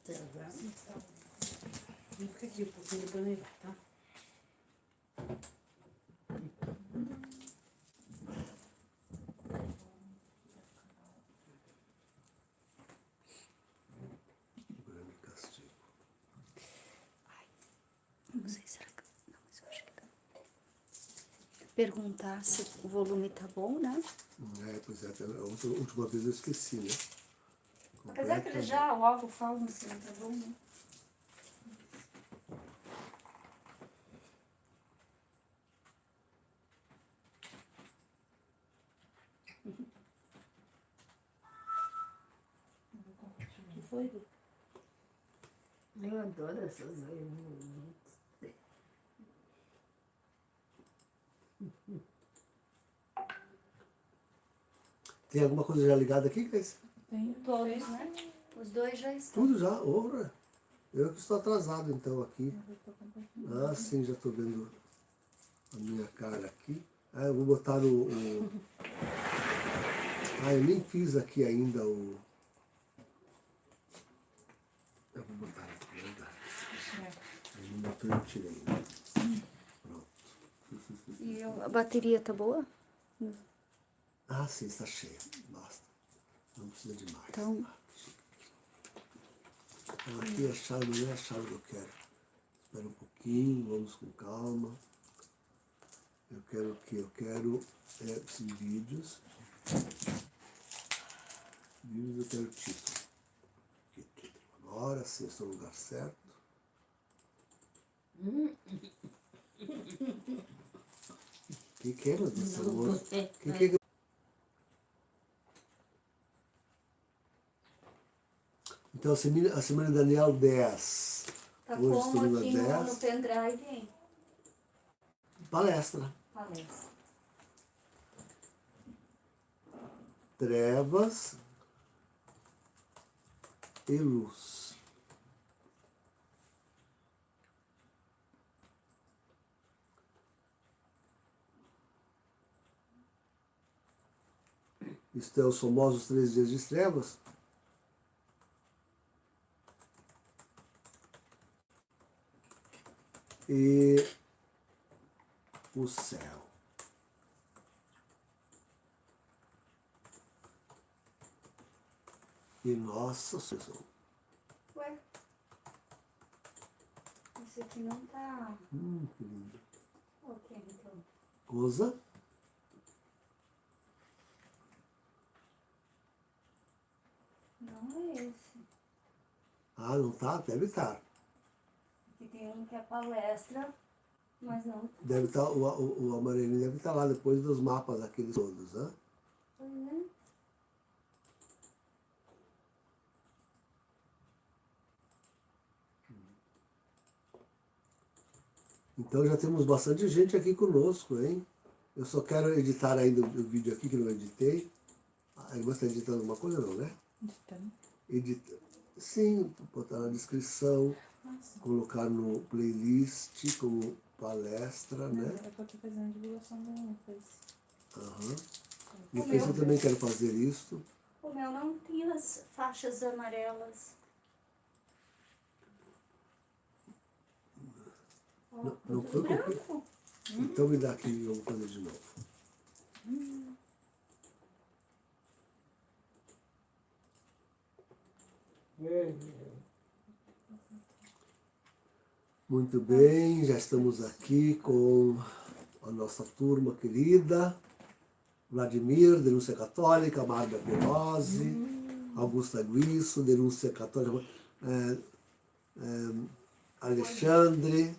Tá vendo? Fica aqui um pouquinho pra mim, tá? Grande castigo. Não sei, será que... Não, mas eu acho que tá. Perguntar se o volume tá bom, né? Pois é, até a última vez eu esqueci, né? Apesar que ele já logo falam se não tá bom, né? O que foi? Eu adoro essas aí. Tem alguma coisa já ligada aqui, Cleice? Tem todos, né? Os dois já estão. Tudo já? Ora! Eu que estou atrasado então aqui. Ah, sim, já estou vendo a minha cara aqui. Ah, eu vou botar Ah, eu nem fiz aqui ainda o... Eu vou botar aqui, verdade. Eu não botei, eu tirei. Pronto. E a bateria tá boa? Ah, sim, está cheia. Basta. Não precisa de mais. Então... Então aqui a chave não é a chave que eu quero. Espera um pouquinho, vamos com calma. Eu quero o que? Eu quero sim, vídeos. Vídeos eu quero título. Que título? Agora sim, estou no lugar certo. Que é, meu Deus do céu? Que Então, a semana Daniel 10. Tá Hoje estou como no aqui 10. no pendrive, hein? Palestra. Palestra. Trevas e luz. Isto é os famosos 3 dias de trevas. E o céu. E nossa Senhora. Ué? Esse aqui não tá... Que lindo. Ok, então. Coisa. Não é esse. Ah, não tá? Deve estar. Aqui tem um que é palestra, mas não. Deve estar, o amarelinho deve estar lá depois dos mapas aqueles todos, né? Uhum. Então já temos bastante gente aqui conosco, hein? Eu só quero editar ainda o vídeo aqui, que não editei. A irmã está editando alguma coisa, não, né? Editando. Edita. Sim, botar na descrição, colocar no playlist como palestra, né? Era pra eu fazendo a divulgação do Face. Aham. No Face eu também quero fazer isso. O meu não tinha as faixas amarelas. Ó, Não tudo foi branco. Então me dá aqui e eu vou fazer de novo. Muito bem, já estamos aqui com a nossa turma querida. Vladimir, denúncia católica, Márcia Pelosi, Augusta Guisso, denúncia católica, Alexandre,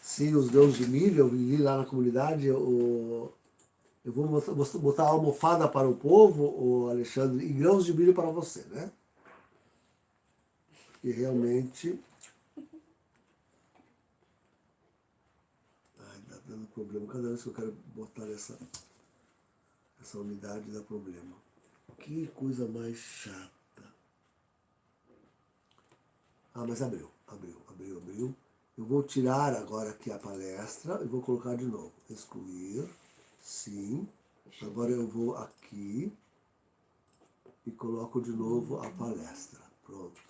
sim, os grãos de milho, eu vi lá na comunidade, eu vou botar a almofada para o povo, o Alexandre, e grãos de milho para você, né? E realmente... Ai, tá dando problema, cada vez que eu quero botar essa unidade dá problema. Que coisa mais chata. Ah, mas abriu. Eu vou tirar agora aqui a palestra e vou colocar de novo. Excluir. Sim. Agora eu vou aqui e coloco de novo a palestra. Pronto.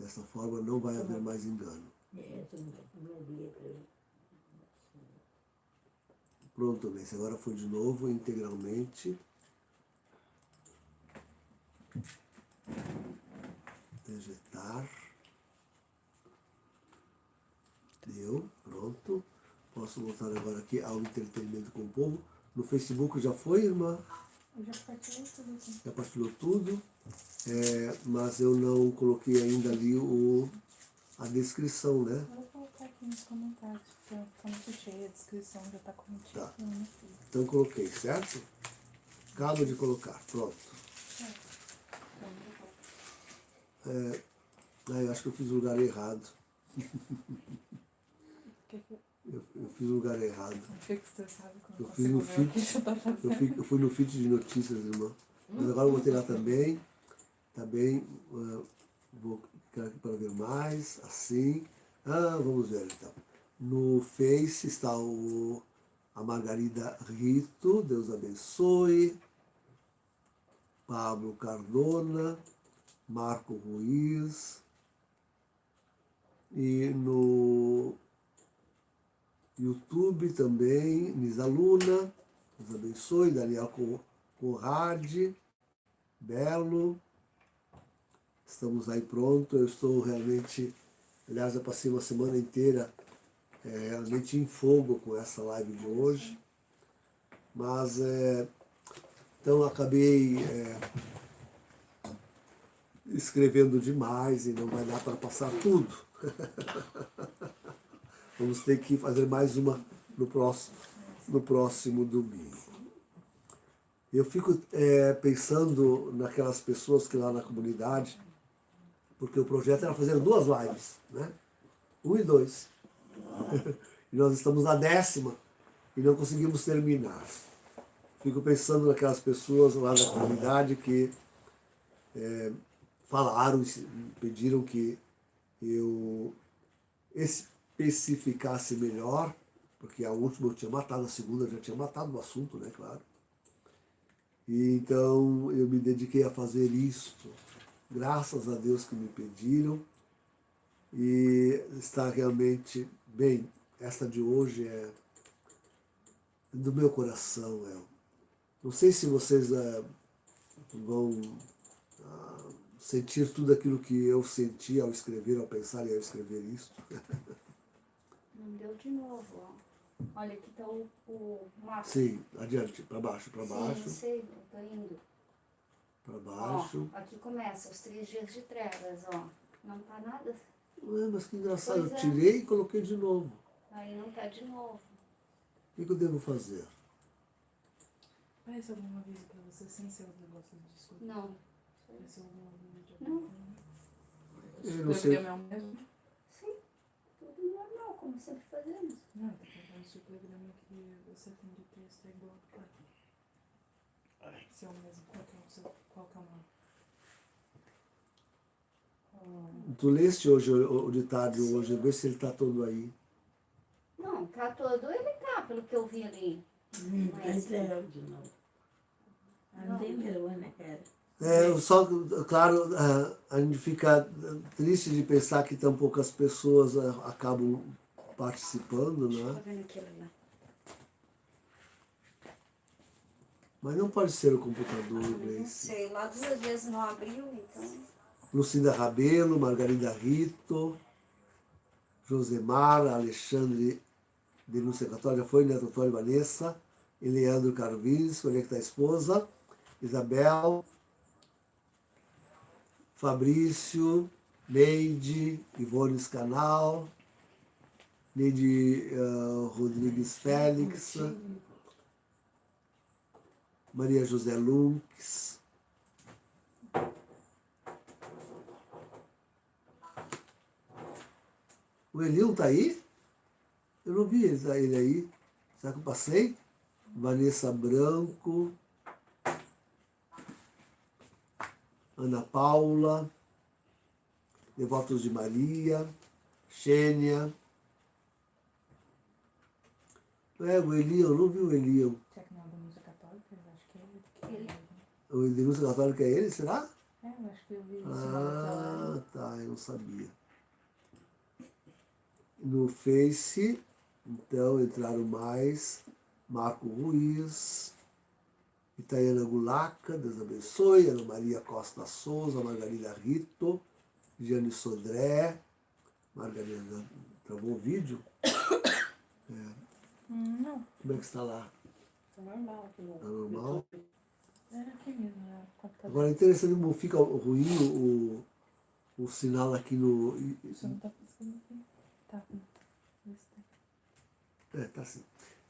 Dessa forma não vai haver mais engano. Pronto, Nancy. Agora foi de novo integralmente. Ejetar. Deu, pronto. Posso voltar agora aqui ao entretenimento com o povo. No Facebook já foi, irmã? Eu já partilhei tudo aqui. Já partilhou tudo. Mas eu não coloquei ainda ali a descrição, né? Eu vou colocar aqui nos comentários, porque tá muito cheia a descrição, já tá comentida. Tá. Então coloquei, certo? Acabo de colocar, pronto. Eu acho que eu fiz o lugar errado. Eu fiz o lugar errado. Fico estressado quando Eu fiz no feed. Eu fui no feed de notícias, irmã. Mas agora eu botei lá também. Também vou clicar aqui para ver mais. Assim. Vamos ver então. No Face está a Margarida Rito. Deus abençoe. Pablo Cardona. Marco Ruiz. E no YouTube também, Nisa Luna, Deus abençoe, Daniel Conrad, Belo. Estamos aí pronto. Eu estou realmente, aliás, eu passei uma semana inteira realmente em fogo com essa live de hoje. Mas, então acabei escrevendo demais e não vai dar para passar tudo. Vamos ter que fazer mais uma no próximo domingo. Eu fico pensando naquelas pessoas que lá na comunidade, porque o projeto era fazer 2 lives, né? 1 e 2. E nós estamos na 10ª e não conseguimos terminar. Fico pensando naquelas pessoas lá na comunidade que falaram, pediram que eu especificasse melhor, porque a última eu tinha matado, a segunda eu já tinha matado o assunto, né, claro. E então eu me dediquei a fazer isto, graças a Deus que me pediram, e está realmente bem. Esta de hoje é do meu coração. Não sei se vocês vão sentir tudo aquilo que eu senti ao escrever, ao pensar e ao escrever isso. Não deu de novo, ó. Olha, aqui tá o mapa. Sim, adiante, para baixo, para baixo. Sim, sei, eu tô indo. Para baixo. Ó, aqui começa os 3 dias de trevas, ó. Não tá nada. Mas que engraçado, Pois eu é. tirei e coloquei de novo. Aí não tá de novo. O que eu devo fazer? Apareceu alguma vez pra você sem ser o negócio de discutir? Não. Apareceu algum vídeo? Não. Eu não sei. É o mesmo? Sim, tudo normal, como sempre fazemos. Não, tá contando se o programa que você tem de texto é igual ao do pai. Se é o mesmo, qual que é o nome? Tu leste hoje o ditado hoje, vê se ele está todo aí. Não, tá todo, ele tá, pelo que eu vi ali. Mas, Só, claro, a gente fica triste de pensar que tão poucas pessoas acabam participando, tá né? vendo aquele lá? Mas não pode ser o computador, Não Gleice. sei, lá 2 vezes não abriu, então... Lucinda Rabelo, Margarida Rito, Josemar, Alexandre, Denúncia Católica, foi Neto Antônio Vanessa, Eleandro Carvis, Conecta a Esposa, Isabel, Fabrício, Neide, Ivone Canal, Neide Rodrigues Félix, Maria José Lunks, o Elion tá aí? Eu não vi ele aí. Será que eu passei? Vanessa Branco, Ana Paula, Devotos de Maria, Xênia. O Elion, eu não vi o Elion. Será que não é da música católica? Eu acho que é ele. Ele. O Denúncia Católica é ele, será? Eu acho que eu vi isso. Ah, Ah, tá, eu não sabia. No Face, então, entraram mais Marco Ruiz, Itaiana Gulaca, Deus abençoe, Ana Maria Costa Souza, Margarida Rito, Giane Sodré, Margarida, travou o vídeo? Não, Como é que está lá? Tá normal aqui no Tá normal? YouTube. era aqui mesmo, era o computador. Agora é interessante como fica ruim o sinal aqui no... Você não tá pensando aqui? Tá. Tá assim.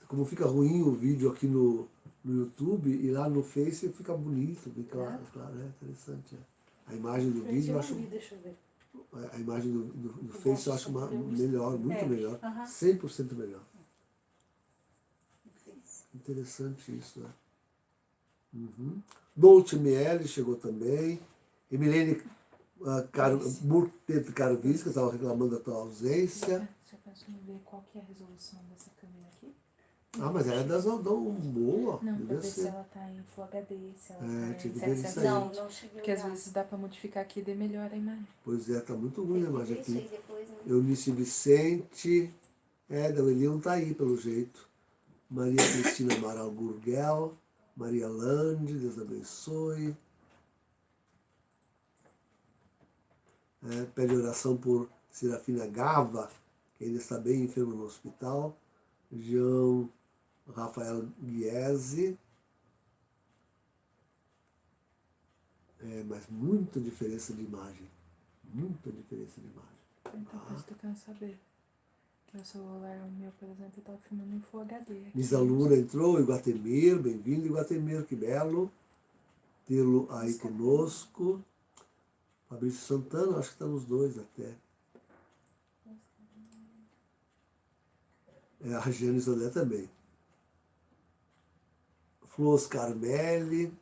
Como fica ruim o vídeo aqui no YouTube e lá no Face fica bonito, fica claro, é interessante. A imagem do vídeo eu acho... Deixa eu ver. A imagem do Face eu acho melhor, muito melhor. 100% melhor. Interessante isso, né? Dolce Miele chegou também. Emilene Burtet Carvis, que estava reclamando da tua ausência. Você pensa em ver qual que é a resolução dessa câmera aqui? Ah, mas ela é das Aldão boa. Não, pra devia ver se ser. ela tá em Full HD, se ela É, tá tinha em que ver isso 700. aí. Não cheguei a Porque às olhar. vezes dá pra modificar aqui e daí melhora a imagem. Pois é, tá muito ruim a imagem Isso aí aqui. depois, né? Eunice Vicente. Da Elion tá aí, pelo jeito. Maria Cristina Amaral Gurgel. Maria Lande, Deus abençoe. Pede oração por Serafina Gava, que ainda está bem enfermo no hospital. João Rafael Guiese. Mas muita diferença de imagem. Muita diferença de imagem. Então, por isso que eu quero saber. Meu celular, o meu, por exemplo, tá filmando em Full HD. aqui. Misa Luna entrou, Iguatemir, bem-vindo, Iguatemir, que belo tê-lo aí conosco. Fabrício Santana, acho que estão os dois até. A Giane Sodré também. Flores Carmelli,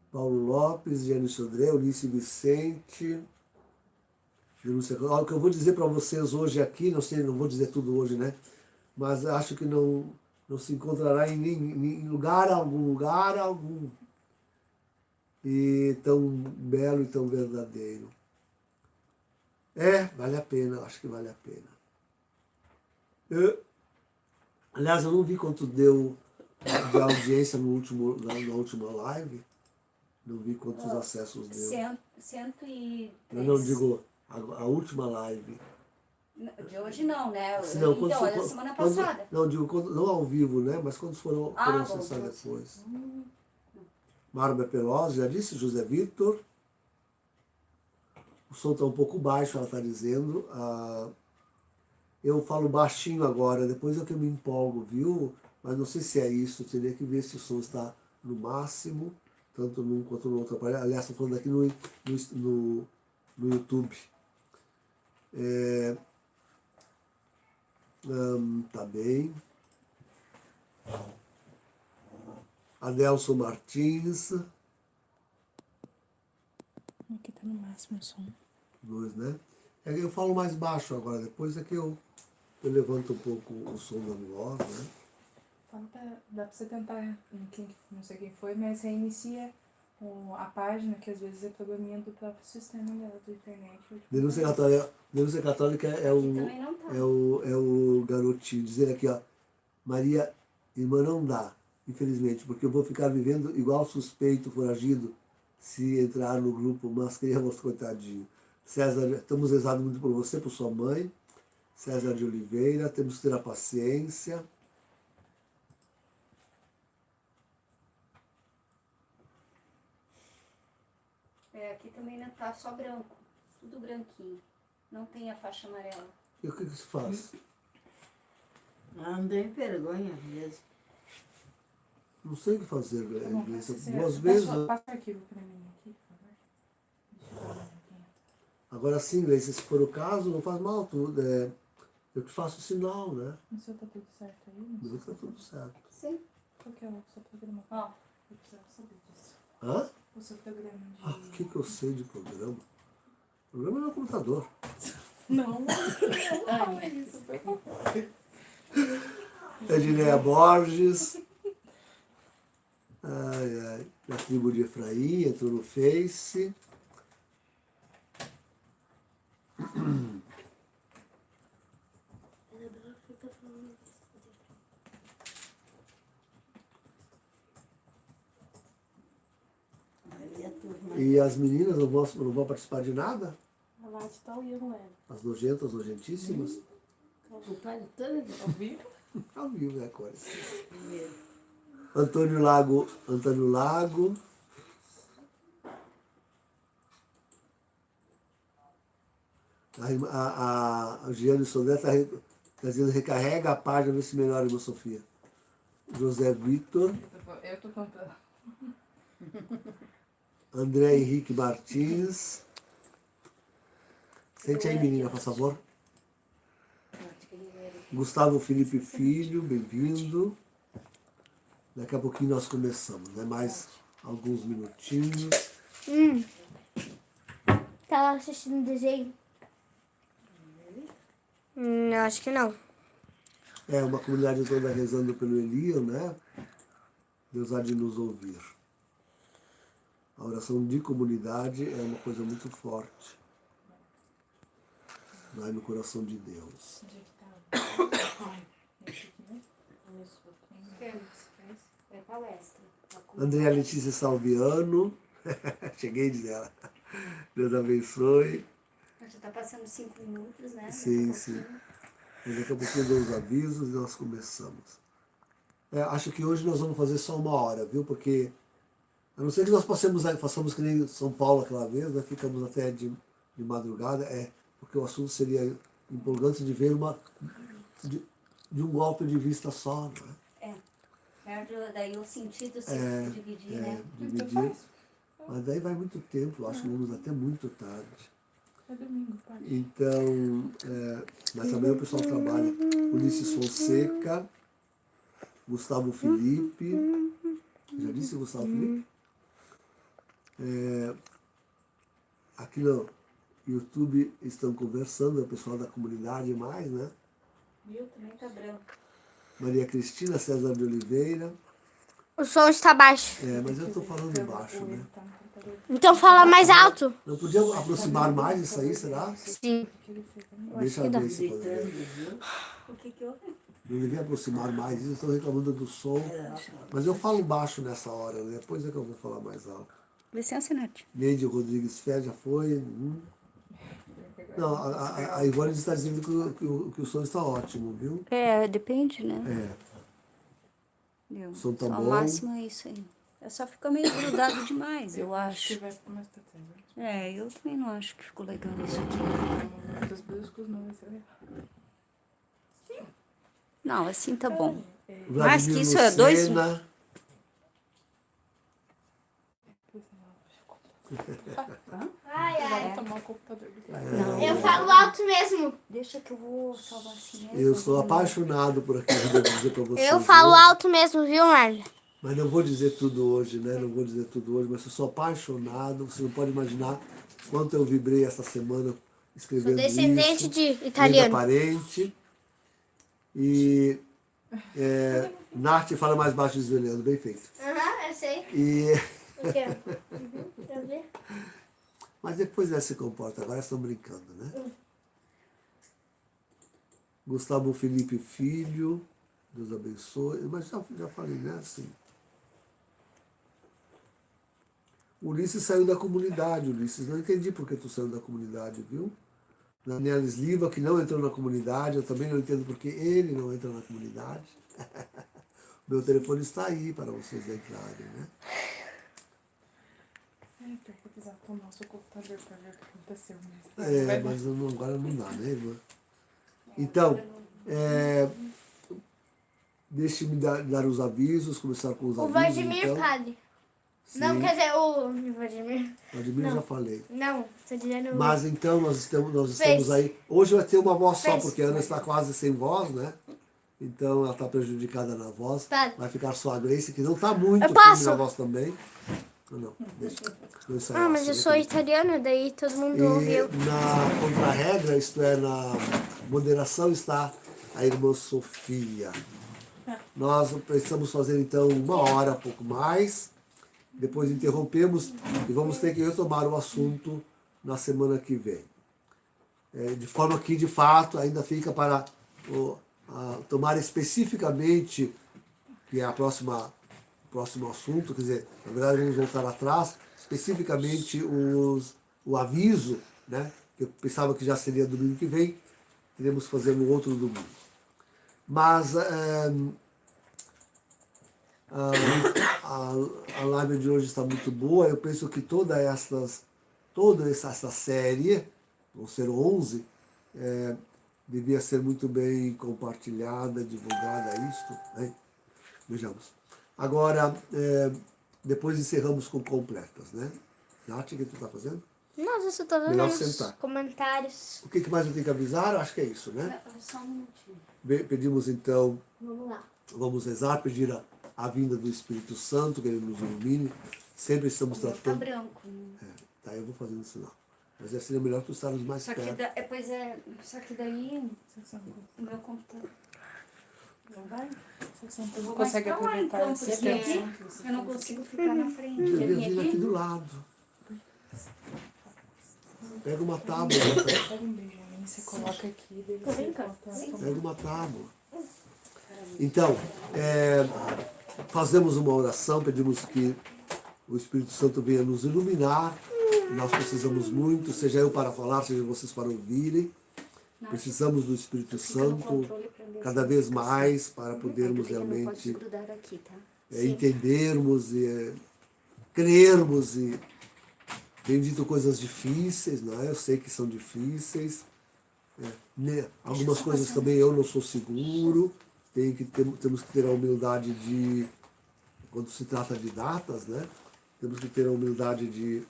Paulo Lopes, Giane Sodré, Ulisses Vicente. O que eu vou dizer para vocês hoje aqui, não sei, não vou dizer tudo hoje, né? Mas acho que não se encontrará em lugar algum. E tão belo e tão verdadeiro. Vale a pena, acho que vale a pena. Aliás, eu não vi quanto deu de audiência na última live. Não vi quantos acessos deu. 103. Eu não digo a última live. De hoje não, né? Não, então, é da semana passada. Não, digo, não ao vivo, né? Mas quando foram acessar bom, depois. Márcia Pelosi, já disse, José Vitor. O som está um pouco baixo, ela está dizendo. Eu falo baixinho agora, depois é que eu me empolgo, viu? Mas não sei se é isso, teria que ver se o som está no máximo, tanto num quanto no outro aparelho. Aliás, estou falando aqui no YouTube. Tá bem. Adelson Martins. Aqui tá no máximo o som. Dois, né? Eu falo mais baixo agora, depois é que eu levanto um pouco o som da voz, né? Dá pra você tentar, não sei quem foi, mas você inicia a página, que às vezes é probleminha do próprio sistema dela, da internet. Denúncia Católica é o garotinho, dizer aqui, ó, Maria, irmã, não dá, infelizmente, porque eu vou ficar vivendo igual suspeito, foragido, se entrar no grupo, mas queríamos, coitadinho. César, estamos rezados muito por você, por sua mãe. César de Oliveira, temos que ter a paciência. Aqui também não tá só branco, tudo branquinho. Não tem a faixa amarela. E o que se faz? Não tem vergonha mesmo. Não sei o que fazer, Gleice. Passa Duas vezes. o arquivo pra mim aqui, por favor. Deixa eu ver aqui. Agora sim, Gleice, se for o caso, não faz mal tudo. Eu te faço o sinal, né? O seu tá tudo certo aí? Mas tá tudo certo. Sim. Qual que é o seu programa? Ó. Eu precisava saber disso. Hã? O seu programa de... O que eu sei de programa? Programa é no computador. Não fala isso, por favor. Edineia Borges. Da tribo de Efraim, entrou no Face. Aí a turma. E as meninas não vão participar de nada? A Lati tá olhando ela. As nojentas, nojentíssimas? O pai todo. Ao vivo? Ao vivo, né, Cores? Primeiro. Antônio Lago. A Giane Sodré está dizendo recarrega a página, vê se melhora, irmã Sofia. José Vitor. Eu tô contando. André Henrique Martins. Sente aí, menina, por favor. Gustavo Felipe Filho, bem-vindo. Daqui a pouquinho nós começamos, né? Mais alguns minutinhos. Tá lá assistindo desenho? Eu acho que não. É uma comunidade toda rezando pelo Eliam, né? Deus há de nos ouvir. A oração de comunidade é uma coisa muito forte. Vai no coração de Deus. É palestra. Andréa Letícia Salviano. Cheguei de dela. Deus abençoe. Já tá passando 5 minutos, né? Sim, sim. Daqui a pouquinho eu dou os avisos e nós começamos. Acho que hoje nós vamos fazer só 1 hora, viu? Porque, a não ser que nós façamos que nem São Paulo aquela vez, né? Ficamos até de madrugada, porque o assunto seria empolgante de ver de um golpe de vista só, né? Daí o sentido se dividir, né? Dividir. Mas daí vai muito tempo, eu acho que vamos até muito tarde. É domingo, pai. Então, mas também o pessoal trabalha. Ulisses Fonseca, Gustavo Felipe. Já disse Gustavo Felipe? Aqui no YouTube estão conversando, o pessoal da comunidade mais, né? Viu? Também tá branco. Maria Cristina César de Oliveira. O som está baixo. Mas eu estou falando baixo, né? Então fala mais alto. Não podia aproximar mais isso aí, será? Sim. Deixa eu ver se pode ver. O que houve? Não devia aproximar mais isso, estão reclamando do som. Mas eu falo baixo nessa hora, né? Depois é que eu vou falar mais alto. Licença, Nath. Neide Rodrigues Fé já foi. Não, a Ivone está dizendo que o som está ótimo, viu? Depende, né? O som tá Só bom. o máximo é isso aí. Só fica meio grudado demais, eu Acho que acho. vai ficar mais pra trás. Eu também não acho que ficou legal isso aqui. Dos bruscos não vai ser legal. Não, assim tá bom. Vladimir Mais que isso é 2. Lucena. Vai tomar o computador. Eu falo alto mesmo. Deixa que eu vou salvar assim mesmo. Eu sou apaixonado por aquilo que eu vou dizer para vocês. Eu falo viu? alto mesmo, viu, Marlia? Mas não vou dizer tudo hoje, né? Não vou dizer tudo hoje, mas eu sou apaixonado. Você não pode imaginar quanto eu vibrei essa semana escrevendo Sou descendente isso. de italiano. Parente. E Nath fala mais baixo, diz o Leandro, bem feito. Aham, eu sei. E, O quê? Pra ver? mas depois ela se comporta, agora estão brincando, né? Gustavo Felipe Filho, Deus abençoe. Mas já falei, né? Assim. Ulisses saiu da comunidade, Ulisses. Não entendi por que tu saiu da comunidade, viu? Daniel Sliva, que não entrou na comunidade, eu também não entendo porque ele não entra na comunidade. Meu telefone está aí para vocês entrarem, né? Tem que precisar tomar o seu computador pra ver o que aconteceu mesmo. Mas agora não dá, né, irmã? Então, deixe-me dar os avisos, começar com os O avisos. Vladimir, então. padre. Sim. Não, quer dizer, o Vladimir. Vladimir já falei. Não, tô dizendo... Mas então nós estamos Fez. aí. Hoje vai ter uma voz só, Fez. porque a Ana está quase sem voz, né? Então ela está prejudicada na voz. Tá. Vai ficar só a Grace, que não está muito Eu firme posso? na voz também. Não, deixa. Não ensaiar mas eu assim, sou né? italiana, daí todo mundo E ouviu. na contra-regra, isto é, na moderação, está a irmã Sofia. Nós precisamos fazer então 1 hora, pouco mais. Depois interrompemos e vamos ter que retomar o assunto na semana que vem. De forma que, de fato, ainda fica para tomar especificamente, que é o próximo assunto, quer dizer, na verdade vamos voltar atrás, especificamente o aviso, né, que eu pensava que já seria domingo que vem, iremos fazer no outro domingo. Mas a live de hoje está muito boa. Eu penso que toda essa série, vão ser 11, devia ser muito bem compartilhada, divulgada, isto, né? Vejamos. Agora, depois encerramos com completas, né? Nath, o que tu está fazendo? Nossa, eu só tô Melhor vendo os sentar. comentários. O que mais eu tenho que avisar? Acho que é isso, né? Só um minutinho. Pedimos então, Vamos lá. vamos rezar, pedir a vinda do Espírito Santo, que ele nos ilumine. Sempre estamos Tá tratando. branco. Tá, eu vou fazendo o sinal. Mas seria melhor tu estarmos mais Só que, perto. só que daí o meu computador não vai. Você Eu não vou consegue mais pra lá, aproveitar então, esse porque tempo. eu não consigo ficar na frente. Devia vir aqui do lado. Pega uma tábua. Pega um Benjamin, você coloca aqui, daí Vem você cá. volta. Pega uma tábua. Então, fazemos uma oração, pedimos que o Espírito Santo venha nos iluminar. Nós precisamos muito, seja eu para falar, seja vocês para ouvirem. Precisamos do Espírito Santo cada vez mais para podermos realmente entendermos e crermos e tenho dito coisas difíceis, não é? Eu sei que são difíceis. Algumas coisas também eu não sou seguro. Temos que ter a humildade de, quando se trata de datas, né? Temos que ter a humildade de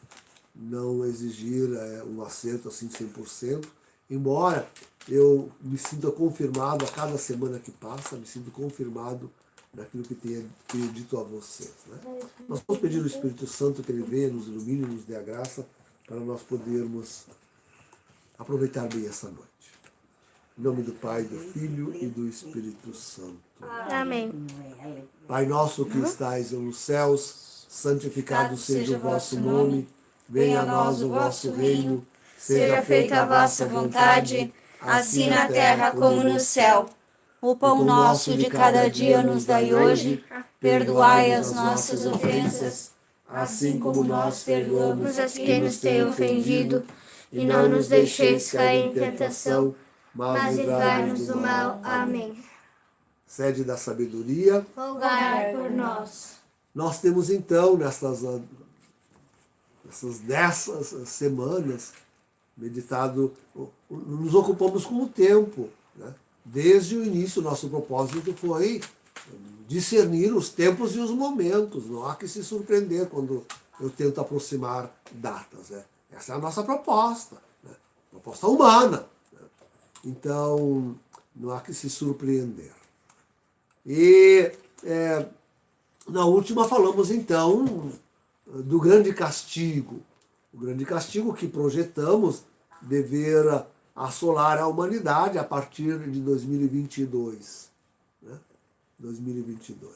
não exigir um acerto assim 100%. Embora eu me sinta confirmado a cada semana que passa, me sinto confirmado naquilo que tenho dito a vocês. Né? Nós vamos pedir ao Espírito Santo que ele venha, nos ilumine, nos dê a graça para nós podermos aproveitar bem essa noite. Em nome do Pai, do Filho e do Espírito Santo. Amém. Pai nosso que estais nos céus, santificado seja o vosso nome, venha a nós o vosso reino, Seja feita a vossa vontade, assim na terra como no céu. O pão nosso de cada dia nos dai hoje, perdoai as nossas ofensas, assim como nós perdoamos Nos quem nos tem ofendido, e não nos deixeis cair em tentação, mas livrai-nos do mal. Amém. Sede da sabedoria, Rogai por nós. nós temos então, nessas 10 semanas, meditado, nos ocupamos com o tempo. Né? Desde o início, o nosso propósito foi discernir os tempos e os momentos. Não há que se surpreender quando eu tento aproximar datas. Né? Essa é a nossa proposta, né? Proposta humana. Né? Então, não há que se surpreender. E na última falamos então do grande castigo. O grande castigo que projetamos dever assolar a humanidade a partir de 2022. Né? 2022.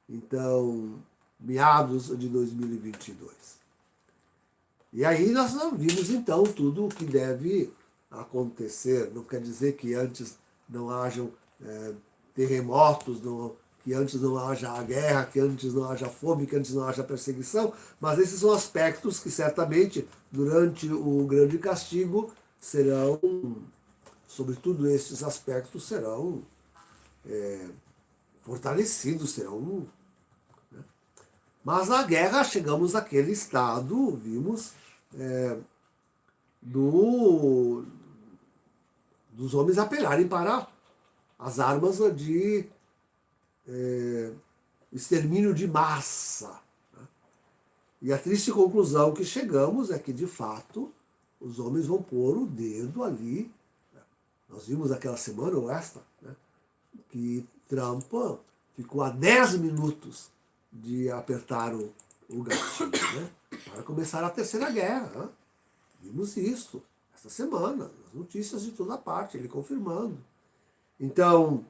Então, meados de 2022. E aí nós vimos então tudo o que deve acontecer. Não quer dizer que antes não hajam terremotos, que antes não haja a guerra, que antes não haja fome, que antes não haja perseguição, mas esses são aspectos que certamente durante o grande castigo serão, sobretudo esses aspectos serão fortalecidos, serão... Né? Mas na guerra chegamos àquele estado, vimos, dos homens apelarem para as armas de extermínio de massa. Né? E a triste conclusão que chegamos é que, de fato, os homens vão pôr o dedo ali. Né? Nós vimos aquela semana, ou esta, né? Que Trump ficou a 10 minutos de apertar o gatilho, né? Para começar a Terceira Guerra. Né? Vimos isso esta semana, as notícias de toda parte, ele confirmando. Então,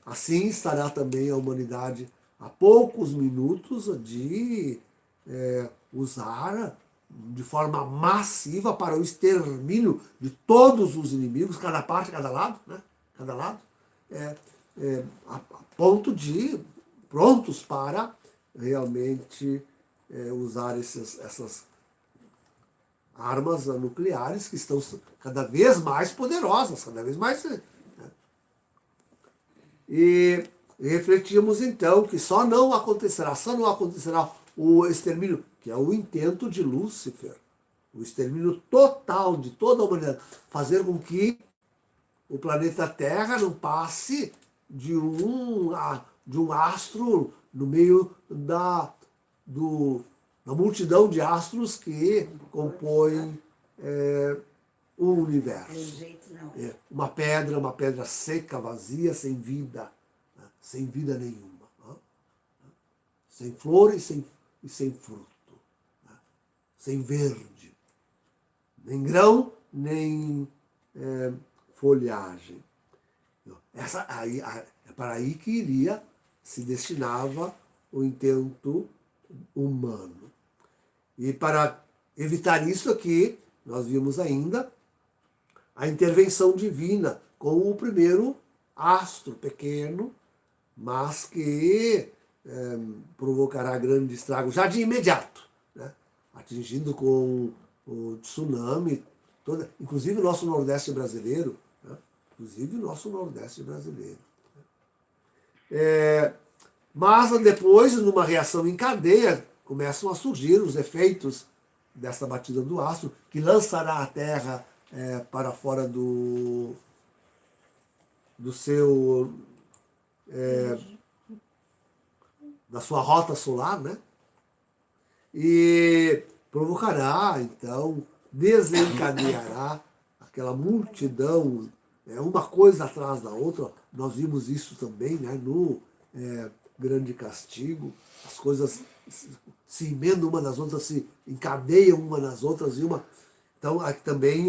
assim estará também a humanidade a poucos minutos de usar de forma massiva para o extermínio de todos os inimigos, cada parte, cada lado, né? cada lado, a ponto de prontos para realmente usar essas armas nucleares que estão cada vez mais poderosas, cada vez mais. Né? E refletimos então que só não acontecerá o extermínio, que é o intento de Lúcifer, o extermínio total de toda a humanidade, fazer com que o planeta Terra não passe de um astro no meio da multidão de astros que compõem o universo. Tem jeito não. Uma pedra seca, vazia, sem vida, né? Sem vida nenhuma, né? Sem flor e sem fruto, né? Sem verde, nem grão, nem folhagem. É para aí que se destinava o intento humano. E para evitar isso aqui, nós vimos ainda a intervenção divina com o primeiro astro pequeno, mas que provocará grande estrago já de imediato, né? Atingindo com o tsunami, inclusive o nosso Nordeste brasileiro, né? Mas depois, numa reação em cadeia, começam a surgir os efeitos dessa batida do astro, que lançará a Terra para fora do seu da sua rota solar, né? E provocará, então, desencadeará aquela multidão, uma coisa atrás da outra. Nós vimos isso também, né, no Grande Castigo. As coisas se emendam uma nas outras, se encadeiam uma nas outras. Então, aqui também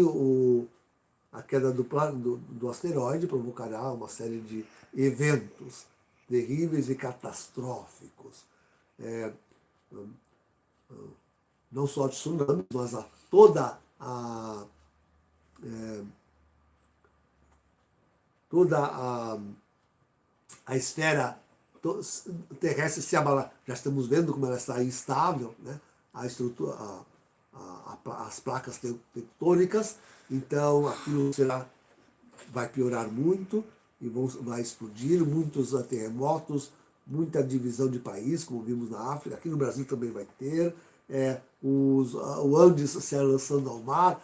a queda do asteroide provocará uma série de eventos terríveis e catastróficos. Não só de tsunami, mas toda a esfera terrestre se abalar. Já estamos vendo como ela está instável, né? A estrutura, as placas tectônicas, então aquilo vai piorar muito e vai explodir, muitos terremotos, muita divisão de país, como vimos na África, aqui no Brasil também vai ter, o Andes se lançando ao mar,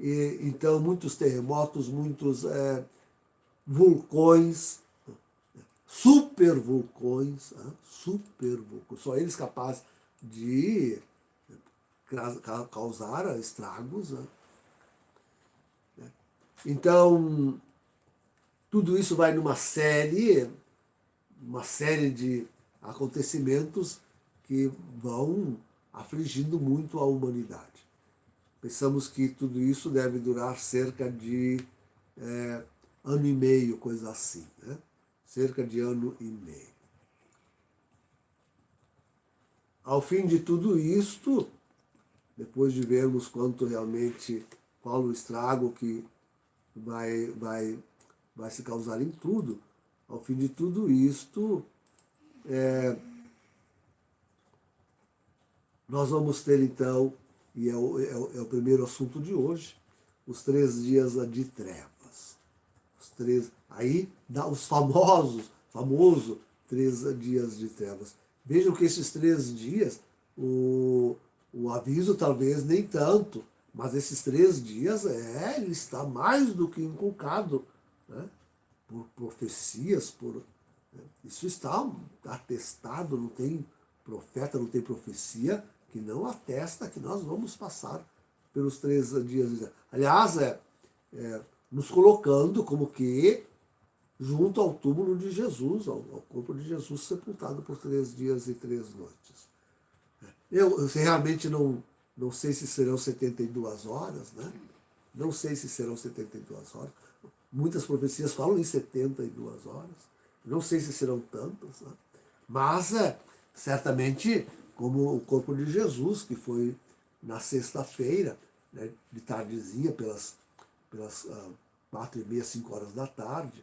então muitos terremotos, muitos vulcões, supervulcões, só eles capazes de causar estragos. Né? Então, tudo isso vai numa série de acontecimentos que vão afligindo muito a humanidade. Pensamos que tudo isso deve durar cerca de ano e meio, coisa assim, né? Cerca de ano e meio. Ao fim de tudo isto, depois de vermos qual o estrago que vai se causar em tudo, ao fim de tudo isto, nós vamos ter então, e é o primeiro assunto de hoje, os 3 dias de trevas. Aí dá os famosos 3 dias de trevas. Vejam que esses 3 dias, o aviso talvez nem tanto, mas esses 3 dias ele está mais do que inculcado, né? Por profecias, isso está atestado, não tem profeta, não tem profecia que não atesta que nós vamos passar pelos 3 dias de trevas. Aliás, nos colocando como que junto ao túmulo de Jesus, ao corpo de Jesus sepultado por 3 dias e 3 noites. Eu realmente não sei se serão 72 horas, né? Não sei se serão 72 horas. Muitas profecias falam em 72 horas. Não sei se serão tantas, né? Mas certamente como o corpo de Jesus, que foi na sexta-feira, né, de tardezinha, pelas 4h30, 5 horas da tarde,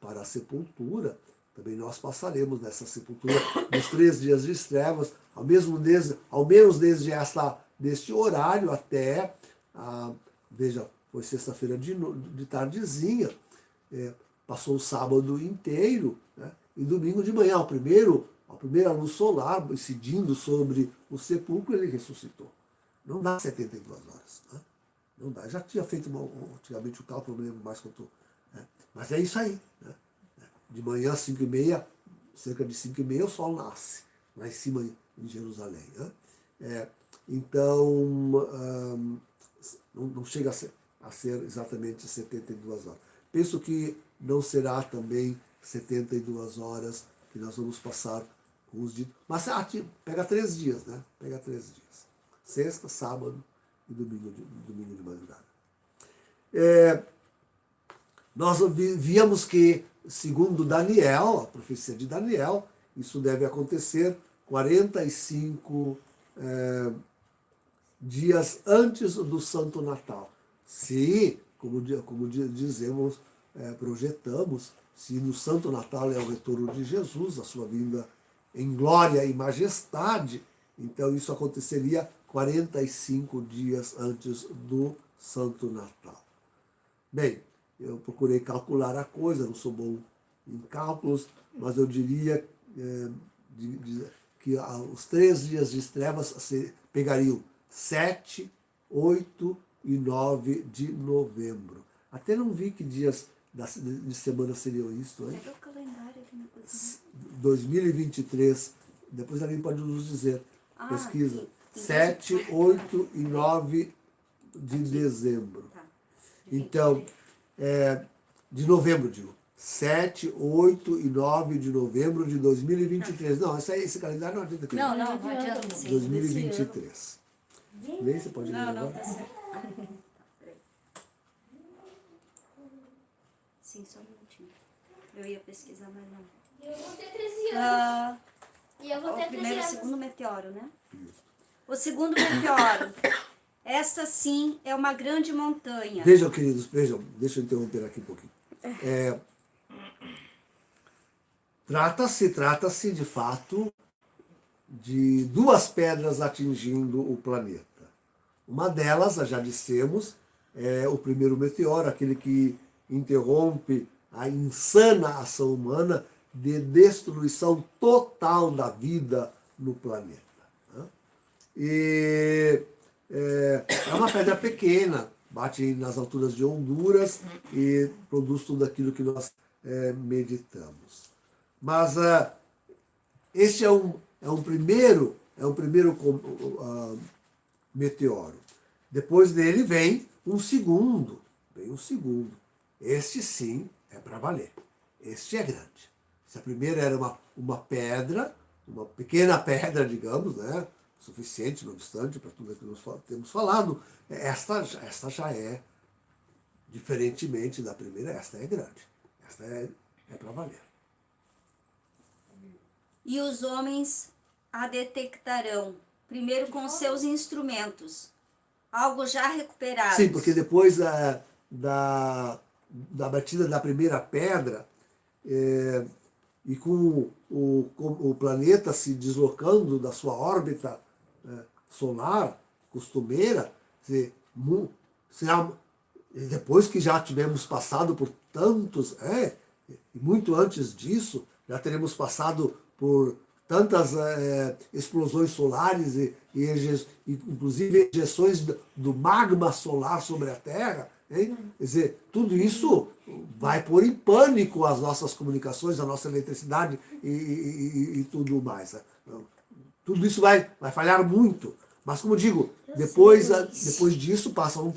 para a sepultura. Também nós passaremos nessa sepultura nos 3 dias de trevas, ao menos desde deste horário até, veja, foi sexta-feira de tardezinha, passou o sábado inteiro, né, e domingo de manhã, a primeira luz solar, incidindo sobre o sepulcro, ele ressuscitou. Não dá 72 horas. Né? Não dá. Eu já tinha feito antigamente o cálculo, não lembro mais quanto. Né? Mas é isso aí. Né? De manhã, 5h30, cerca de 5h30, o sol nasce, lá em cima em Jerusalém. Né? Então, não chega a ser exatamente 72 horas. Penso que não será também 72 horas que nós vamos passar com os dias. Mas pega 3 dias, né? Pega 3 dias. Sexta, sábado e domingo de madrugada. Nós víamos que, segundo Daniel, a profecia de Daniel, isso deve acontecer 45 dias antes do Santo Natal. Se, como dizemos, projetamos, se no Santo Natal é o retorno de Jesus, a sua vinda em glória e majestade, então isso aconteceria 45 dias antes do Santo Natal. Bem, eu procurei calcular a coisa, não sou bom em cálculos, mas eu diria que os 3 dias de trevas pegariam 7, 8 e 9 de novembro. Até não vi que dias de semana seriam isso, hein? Pega o calendário aqui na cozinha. 2023, depois alguém pode nos dizer. Pesquisa. 7, 8 e 9 de dezembro. Tá. Então, de novembro, digo. 7, 8 e 9 de novembro de 2023. Não, esse calendário não adianta. Não adianta. Sim. 2023. Nem você pode ler agora? Não, tá certo. Sim, só um minutinho. Eu ia pesquisar, mas não. Eu vou ter 13 anos. E eu vou O ter 13 primeiro e anos. segundo meteoro, né? O segundo meteoro. Esta sim é uma grande montanha. Vejam, queridos, vejam, deixa eu interromper aqui um pouquinho. Trata-se de fato de 2 pedras atingindo o planeta. Uma delas, já dissemos, é o primeiro meteoro, aquele que interrompe a insana ação humana de destruição total da vida no planeta. Né? E é uma pedra pequena, bate nas alturas de Honduras e produz tudo aquilo que nós meditamos. Mas este é um primeiro meteoro. Depois dele vem um segundo. Este sim é para valer. Este é grande. Se a primeira era uma pedra, uma pequena pedra, digamos, né? Suficiente, não obstante, para tudo aquilo que nós temos falado, esta já é, diferentemente da primeira, esta é grande. Esta é para valer. E os homens a detectarão, primeiro com seus instrumentos, algo já recuperado. Sim, porque depois da batida da primeira pedra, e com o planeta se deslocando da sua órbita solar costumeira, depois que já tivemos passado por tantos, e muito antes disso, já teremos passado por tantas explosões solares e inclusive ejeções do magma solar sobre a Terra, hein? Quer dizer, tudo isso vai pôr em pânico as nossas comunicações, a nossa eletricidade e tudo mais. Né? Tudo isso vai falhar muito. Mas, como digo, depois disso passa um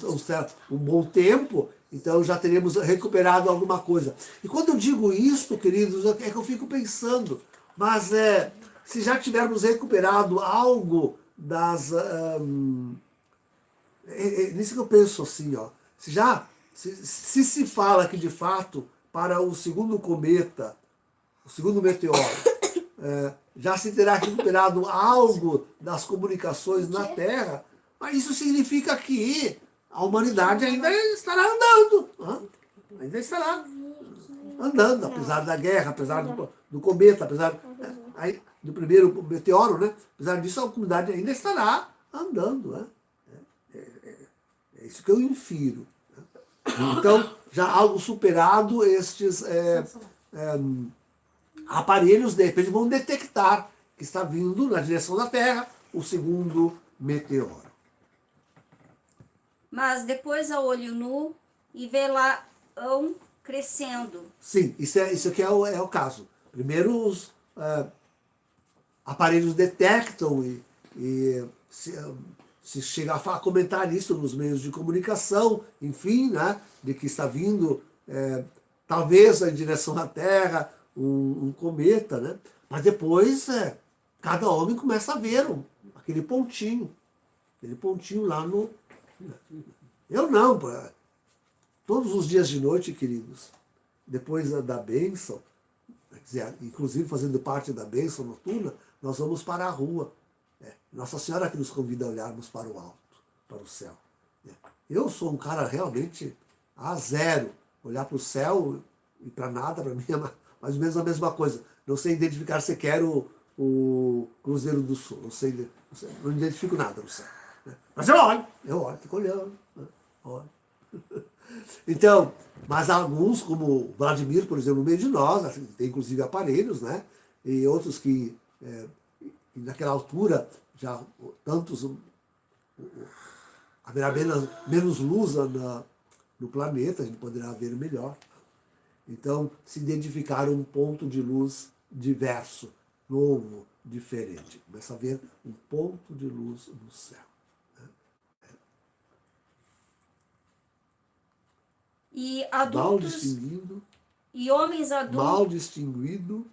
bom tempo, então já teremos recuperado alguma coisa. E quando eu digo isso, queridos, é que eu fico pensando, mas se já tivermos recuperado algo das... nisso que eu penso assim, ó, se fala que de fato para o segundo cometa, o segundo meteoro, já se terá recuperado algo das comunicações na Terra, mas isso significa que a humanidade ainda estará andando. Ainda estará andando, apesar da guerra, apesar do cometa, apesar do primeiro meteoro, né? Apesar disso, a humanidade ainda estará andando. Né? É isso que eu infiro. Né? Então, já algo superado, estes aparelhos, de repente, vão detectar que está vindo na direção da Terra o segundo meteoro. Mas depois a olho nu e vê-la-ão crescendo. Sim, isso aqui é o caso. Primeiro os aparelhos detectam e se chegar a comentar isso nos meios de comunicação, enfim, né, de que está vindo talvez em direção à Terra um cometa, né? Mas depois cada homem começa a ver aquele pontinho lá no... Eu não, todos os dias de noite, queridos, depois da bênção, quer dizer, inclusive fazendo parte da bênção noturna, nós vamos para a rua. Nossa Senhora que nos convida a olharmos para o alto, para o céu. Eu sou um cara realmente a zero. Olhar para o céu e para nada, para mim é mais ou menos a mesma coisa. Não sei identificar sequer o Cruzeiro do Sul. Não identifico nada no céu. Mas eu olho, fico olhando. Olho. Então, mas alguns, como o Vladimir, por exemplo, no meio de nós, tem inclusive aparelhos, né? E outros que, naquela altura, já tantos, haverá menos luz no planeta, a gente poderá ver melhor. Então, se identificar um ponto de luz diverso, novo, diferente. Começa a ver um ponto de luz no céu. E Mal adultos distinguido. e homens adultos, Mal distinguido.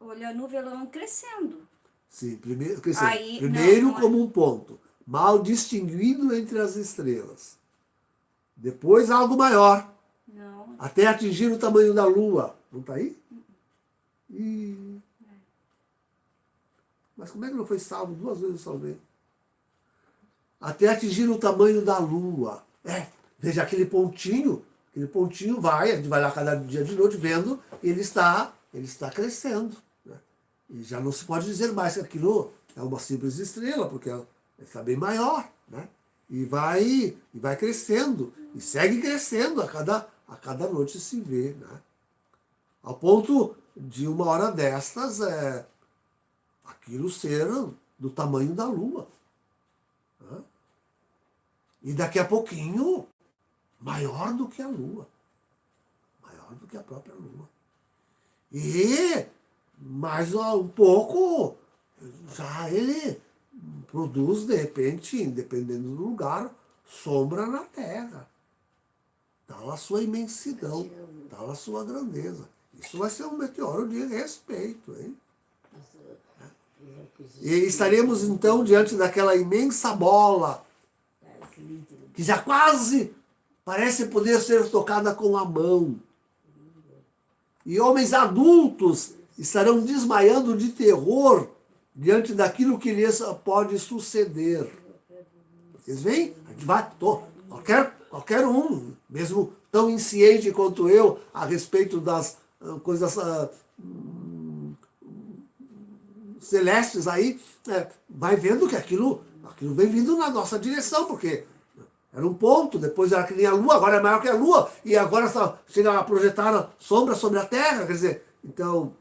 olhando o vê-la-ão crescendo. Sim, primeiro Aí, não é. como um ponto. Mal distinguido entre as estrelas. Depois algo maior. Não. Até atingir o tamanho da Lua. Não está aí? Mas como é que não foi salvo? 2 vezes eu salvei. Até atingir o tamanho da Lua. Veja aquele pontinho vai, a gente vai lá cada dia de noite vendo, ele está crescendo. Né? E já não se pode dizer mais que aquilo é uma simples estrela, porque ela está bem maior. Né? E vai crescendo, e segue crescendo a cada noite se vê. Né? Ao ponto de uma hora destas, aquilo ser do tamanho da Lua. Né? E daqui a pouquinho, maior do que a Lua. Maior do que a própria Lua. E mais um pouco, já ele produz, de repente, dependendo do lugar, sombra na Terra. Tal a sua imensidão, tal a sua grandeza. Isso vai ser um meteoro de respeito, hein? E estaremos, então, diante daquela imensa bola que já quase parece poder ser tocada com a mão. E homens adultos estarão desmaiando de terror diante daquilo que lhes pode suceder. Vocês veem? A gente vai, qualquer um, mesmo tão insciente quanto eu, a respeito das coisas celestes aí, vai vendo que aquilo vem vindo na nossa direção, porque era um ponto, depois era que nem a Lua, agora é maior que a Lua, e agora chega a projetar sombra sobre a Terra, quer dizer, então,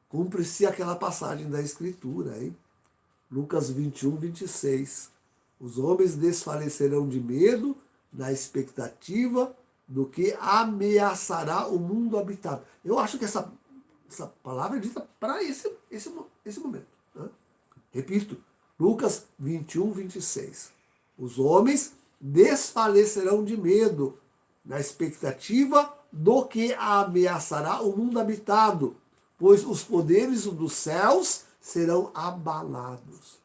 cumpre-se aquela passagem da Escritura, hein? Lucas 21, 26. Os homens desfalecerão de medo na expectativa do que ameaçará o mundo habitado. Eu acho que essa palavra é dita para esse momento. Né? Repito, Lucas 21, 26. Os homens desfalecerão de medo na expectativa do que ameaçará o mundo habitado, pois os poderes dos céus serão abalados.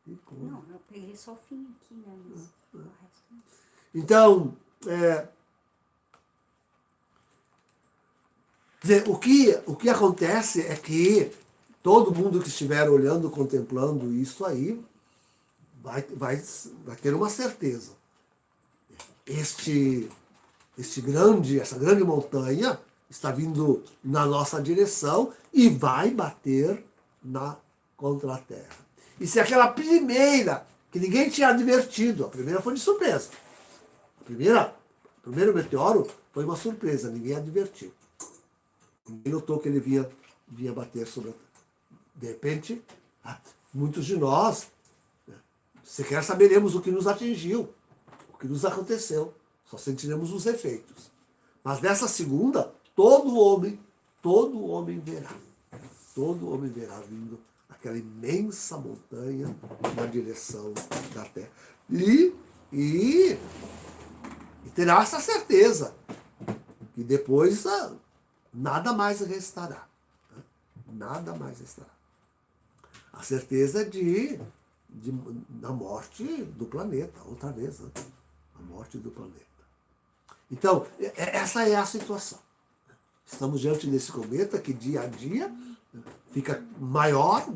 Não, eu peguei só o fim aqui, né? Mas o resto não. Então, o que acontece é que todo mundo que estiver olhando, contemplando isso aí, vai ter uma certeza. Essa grande montanha está vindo na nossa direção e vai bater contra a Terra. E se aquela primeira, que ninguém tinha advertido, a primeira foi de surpresa. O primeiro meteoro foi uma surpresa, ninguém advertiu. Ninguém notou que ele vinha bater sobre a Terra. De repente, muitos de nós sequer saberemos o que nos atingiu, o que nos aconteceu. Só sentiremos os efeitos. Mas nessa segunda, todo homem verá. Todo homem verá vindo aquela imensa montanha na direção da Terra. E terá essa certeza que depois nada mais restará. Nada mais restará. A certeza da morte do planeta, outra vez, né? A morte do planeta. Então, essa é a situação. Estamos diante desse cometa que dia a dia fica maior,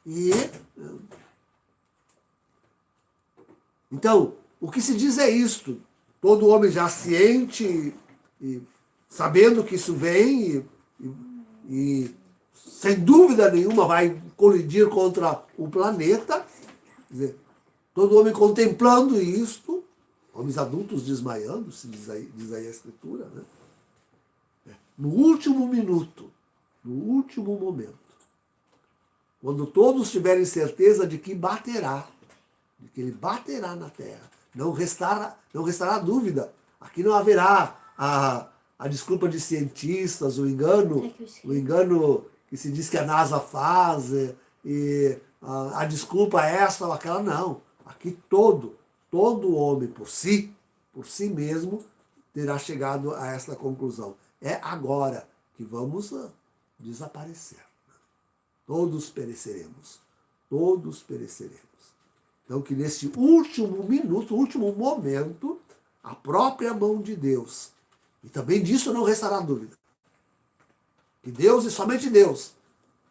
e... Então, o que se diz é isto. Todo homem já ciente e sabendo que isso vem e sem dúvida nenhuma vai colidir contra o planeta. Quer dizer, todo homem contemplando isto, homens adultos desmaiando, se diz aí a Escritura, né? No último minuto, no último momento, quando todos tiverem certeza de que ele baterá na Terra, não restará dúvida. Aqui não haverá a desculpa de cientistas, o engano que se diz que a NASA faz, e a desculpa essa ou aquela, não. Aqui todo homem por si mesmo, terá chegado a esta conclusão. É agora que vamos desaparecer. Todos pereceremos. Todos pereceremos. Então que nesse último minuto, último momento, a própria mão de Deus, e também disso não restará dúvida, que Deus e somente Deus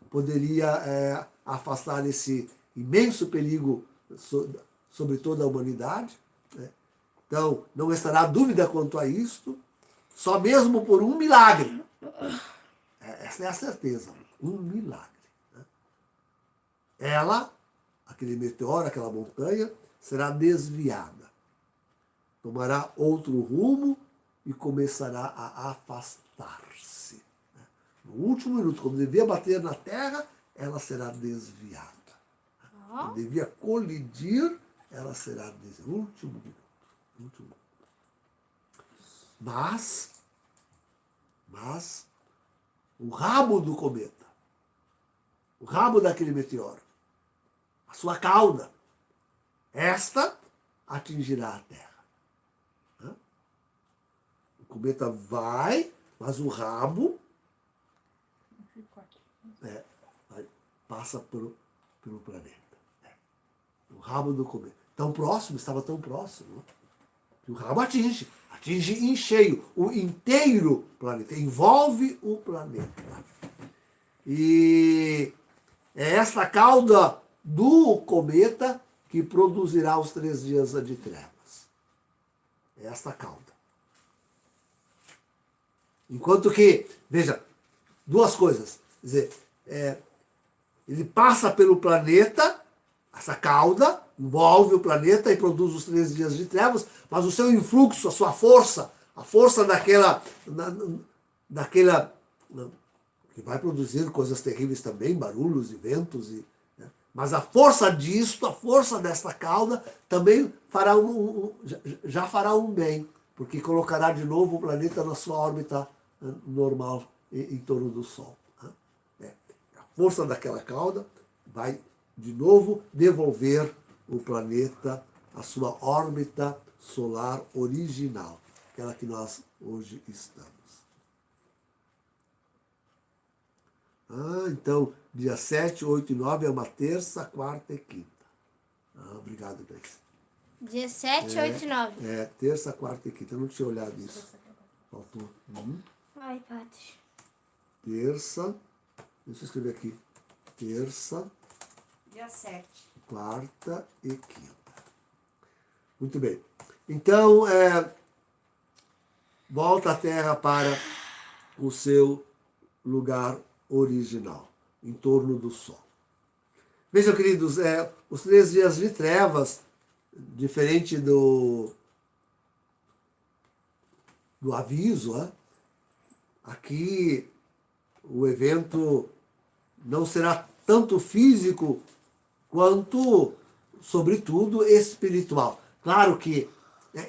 poderia afastar esse imenso perigo sobre toda a humanidade, né? Então, não restará dúvida quanto a isto, só mesmo por um milagre. Essa é a certeza, um milagre. Né? Aquele meteoro, aquela montanha, será desviada. Tomará outro rumo e começará a afastar-se. No último minuto, quando devia bater na Terra, ela será desviada. Quando devia colidir, ela será desviada. Último minuto. Mas o rabo do cometa, o rabo daquele meteoro, a sua cauda, esta atingirá a Terra. O cometa vai, mas o rabo passa pelo planeta. O rabo do cometa. Estava tão próximo, que o rabo atinge em cheio o inteiro planeta, envolve o planeta. E é essa cauda do cometa que produzirá os 3 dias de trevas. É esta cauda. Enquanto que, veja, duas coisas. Quer dizer, ele passa pelo planeta, essa cauda envolve o planeta e produz os 3 dias de trevas, mas o seu influxo, a sua força, a força daquela que vai produzir coisas terríveis também, barulhos e ventos, mas a força disto, a força desta cauda, também já fará um bem, porque colocará de novo o planeta na sua órbita normal em torno do Sol. A força daquela cauda vai de novo devolver o planeta à sua órbita solar original, aquela que nós hoje estamos. Então, dia 7, 8 e 9 é uma terça, quarta e quinta. Obrigado, Gleice. Dia 7, 8 e 9. Terça, quarta e quinta. Eu não tinha olhado isso. Faltou. Ai, Padre. Terça. Deixa eu escrever aqui. Terça, Dia 7. Quarta e quinta. Muito bem. Então, volta a Terra para o seu lugar original, em torno do Sol. Vejam, queridos, os 3 dias de trevas, diferente do aviso, aqui o evento não será tanto físico quanto, sobretudo, espiritual. Claro que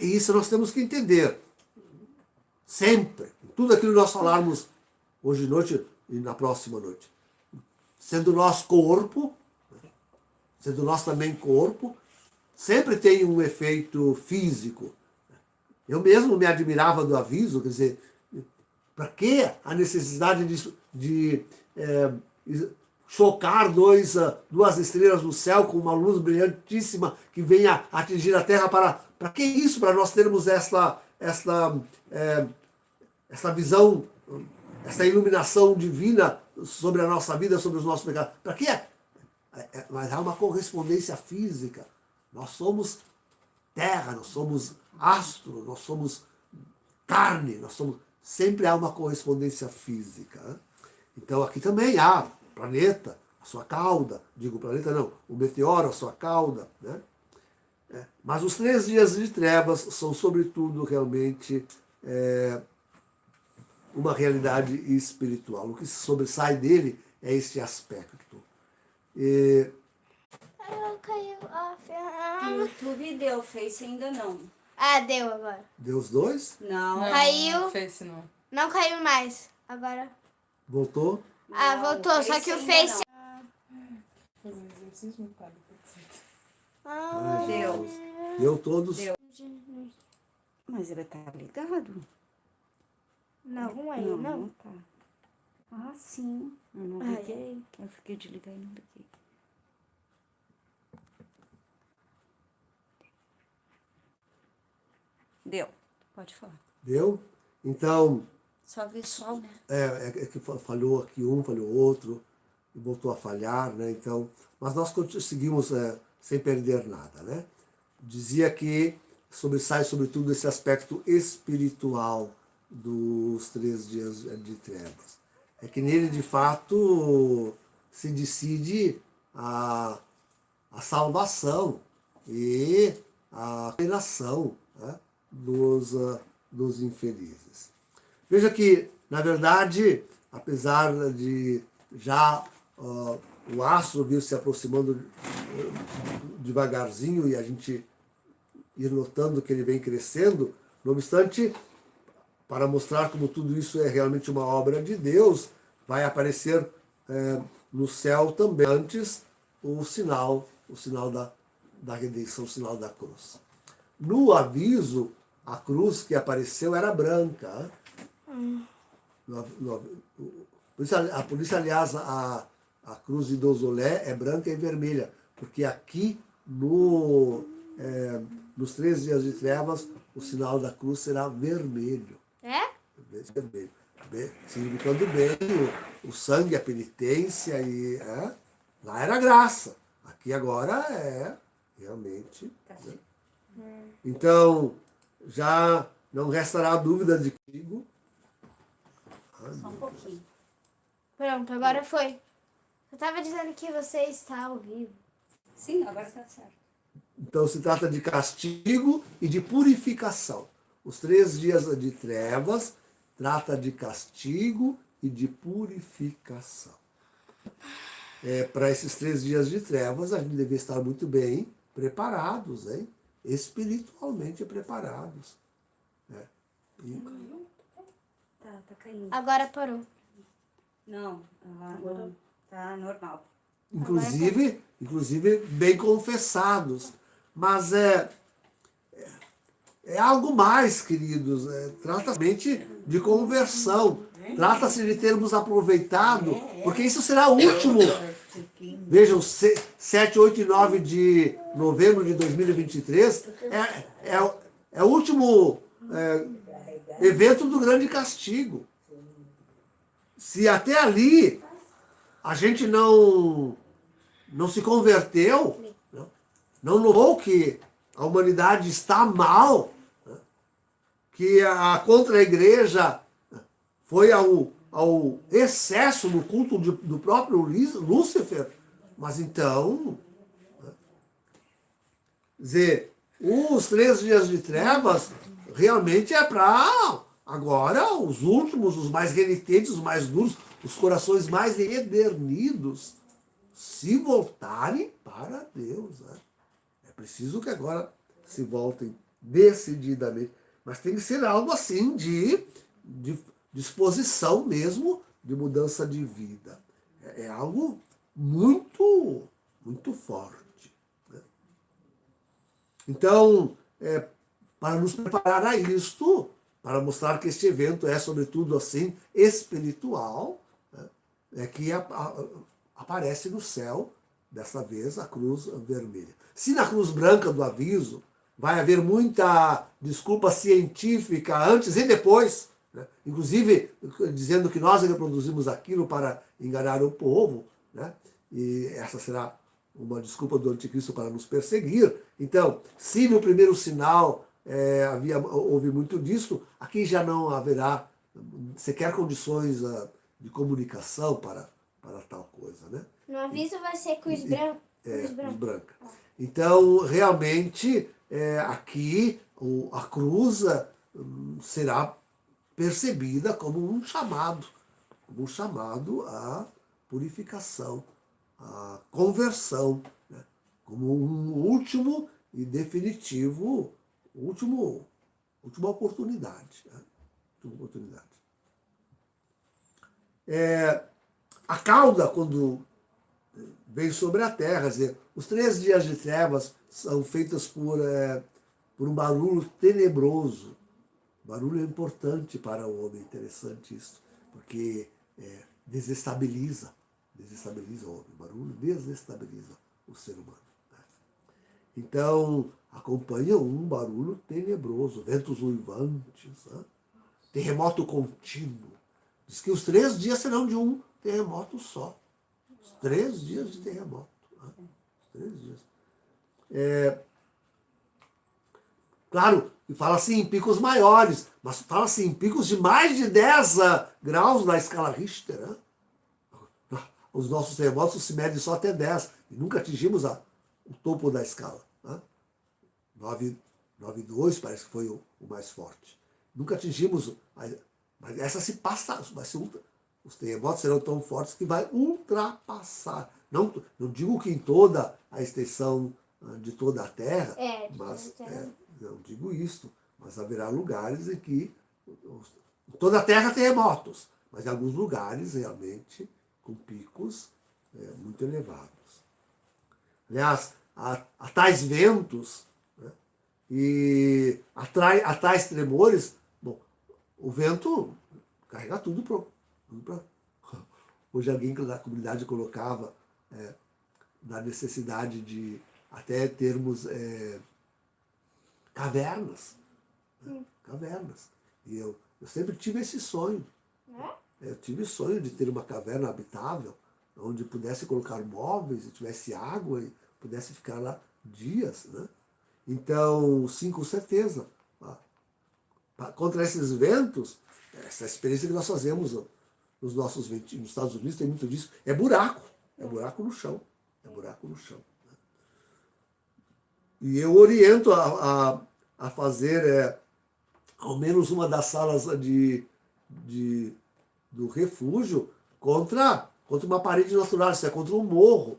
isso nós temos que entender. Sempre, tudo aquilo que nós falarmos hoje de noite e na próxima noite. Sendo nós corpo, sendo nós também corpo, sempre tem um efeito físico. Eu mesmo me admirava do aviso, quer dizer, para que a necessidade de chocar duas estrelas no céu com uma luz brilhantíssima que venha atingir a Terra? Para que isso? Para nós termos essa visão, essa iluminação divina sobre a nossa vida, sobre os nossos pecados. Para quê? Mas há uma correspondência física. Nós somos terra, nós somos astro, nós somos carne, sempre há uma correspondência física. Então aqui também há planeta, a sua cauda, planeta não, o meteoro, a sua cauda, né? Mas os 3 dias de trevas são sobretudo realmente uma realidade espiritual. O que se sobressai dele é esse aspecto. Caiu a No YouTube deu, Face ainda não. Ah, deu agora. Deu os 2? Não. Caiu. Não fez, não. Não caiu mais. Agora. Voltou? Ah, Não, voltou. Só que o ainda Face. Fazer um exercício no padre. Ah, Deu. Deu todos? Deu. Mas ele tá ligado? não, aí não. Tá. Ah, sim. Eu não Ai. liguei. Eu fiquei de ligar e não liguei. Deu. Pode falar. Deu? Então, Só visual, né? é que falhou aqui um, falhou outro, e voltou a falhar, né? Então, mas nós seguimos sem perder nada, né? Dizia que sobressai sobretudo esse aspecto espiritual dos 3 dias de trevas. É que nele, de fato, se decide a salvação e a condenação, né, dos infelizes. Veja que, na verdade, apesar de já o astro vir se aproximando devagarzinho e a gente ir notando que ele vem crescendo, não obstante, para mostrar como tudo isso é realmente uma obra de Deus, vai aparecer no céu também antes o sinal da redenção, o sinal da cruz. No aviso, a cruz que apareceu era branca. Por isso, aliás, a cruz de Dozolé é branca e vermelha, porque aqui nos 3 dias de trevas o sinal da cruz será vermelho. É? Vermelho. Significando bem o sangue, a penitência lá era graça. Aqui agora é realmente. Né? Então, já não restará dúvida de que Só um pouquinho. Pronto, agora foi. Eu tava dizendo que você está ao vivo. Sim, agora tá certo. Então se trata de castigo e de purificação. Os 3 dias de trevas trata de castigo e de purificação. Para esses 3 dias de trevas, a gente deve estar muito bem preparados, hein? Espiritualmente preparados. Né? Tá caindo. Agora parou. Não, tá normal. Inclusive bem confessados. Mas é algo mais, queridos. Trata-se de conversão. Trata-se de termos aproveitado, porque isso será o último. Vejam, 7, 8 e 9 de novembro de 2023 é o último evento do grande castigo. Se até ali a gente não não se converteu, não notou que a humanidade está mal, que a contra-igreja foi ao excesso no culto do próprio Lúcifer, mas então, dizer, os 3 dias de trevas realmente é para agora os últimos, os mais renitentes, os mais duros, os corações mais empedernidos se voltarem para Deus. Né? É preciso que agora se voltem decididamente. Mas tem que ser algo assim de disposição mesmo, de mudança de vida. É algo muito, muito forte. Né? Então, para nos preparar a isto, para mostrar que este evento é, sobretudo, assim, espiritual, né? É que aparece no céu, dessa vez, a cruz vermelha. Se na cruz branca do aviso vai haver muita desculpa científica antes e depois, né? Inclusive dizendo que nós reproduzimos aquilo para enganar o povo, né? E essa será uma desculpa do anticristo para nos perseguir. Então, se no primeiro sinal houve muito disso, aqui já não haverá sequer condições de comunicação para tal coisa. Né? No aviso vai ser cruz branca. Cruz branca. Então, realmente, aqui a cruz será percebida como um chamado à purificação, à conversão, né? Como um último e definitivo, última oportunidade. Né? Última oportunidade. A cauda, quando vem sobre a terra, quer dizer, os 3 dias de trevas são feitos por um barulho tenebroso. Barulho é importante para o homem, interessante isso, porque desestabiliza o homem. Barulho desestabiliza o ser humano. Né? Então, acompanha um barulho tenebroso, ventos uivantes, né? Terremoto contínuo. Diz que os 3 dias serão de um terremoto só. Os 3 dias de terremoto. Né? Os 3 dias. Claro, e fala assim em picos maiores, mas fala assim em picos de mais de 10 graus na escala Richter. Né? Os nossos terremotos se medem só até 10 e nunca atingimos o topo da escala. Né? 9,2 parece que foi o mais forte. Nunca atingimos, mas essa se passa, os terremotos serão tão fortes que vai ultrapassar. Não digo que em toda a extensão de toda a Terra, mas não digo isso, mas haverá lugares em que toda a Terra tem terremotos, mas em alguns lugares realmente com picos muito elevados. Aliás, há tais ventos, né, e há tais tremores. Bom, o vento carrega tudo para. Hoje alguém da comunidade colocava na necessidade de até termos cavernas. Né? Cavernas. E eu sempre tive esse sonho. Eu tive sonho de ter uma caverna habitável, onde pudesse colocar móveis e tivesse água e pudesse ficar lá dias. Né? Então, sim, com certeza. Contra esses ventos, essa experiência que nós fazemos nos nossos ventos, nos Estados Unidos tem muito disso, é buraco no chão. É buraco no chão. Né? E eu oriento a fazer ao menos uma das salas do refúgio contra uma parede natural, isso é contra um morro,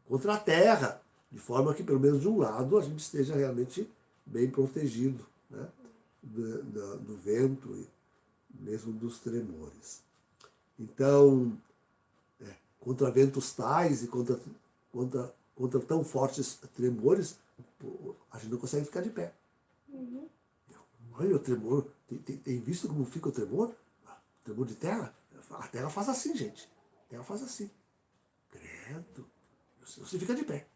contra a terra, de forma que pelo menos de um lado a gente esteja realmente bem protegido, né? do vento e mesmo dos tremores. Então, contra ventos tais e contra tão fortes tremores, a gente não consegue ficar de pé. Uhum. Olha o tremor, tem visto como fica o tremor? O tremor de terra? A terra faz assim, gente. A terra faz assim. Credo. Você fica de pé.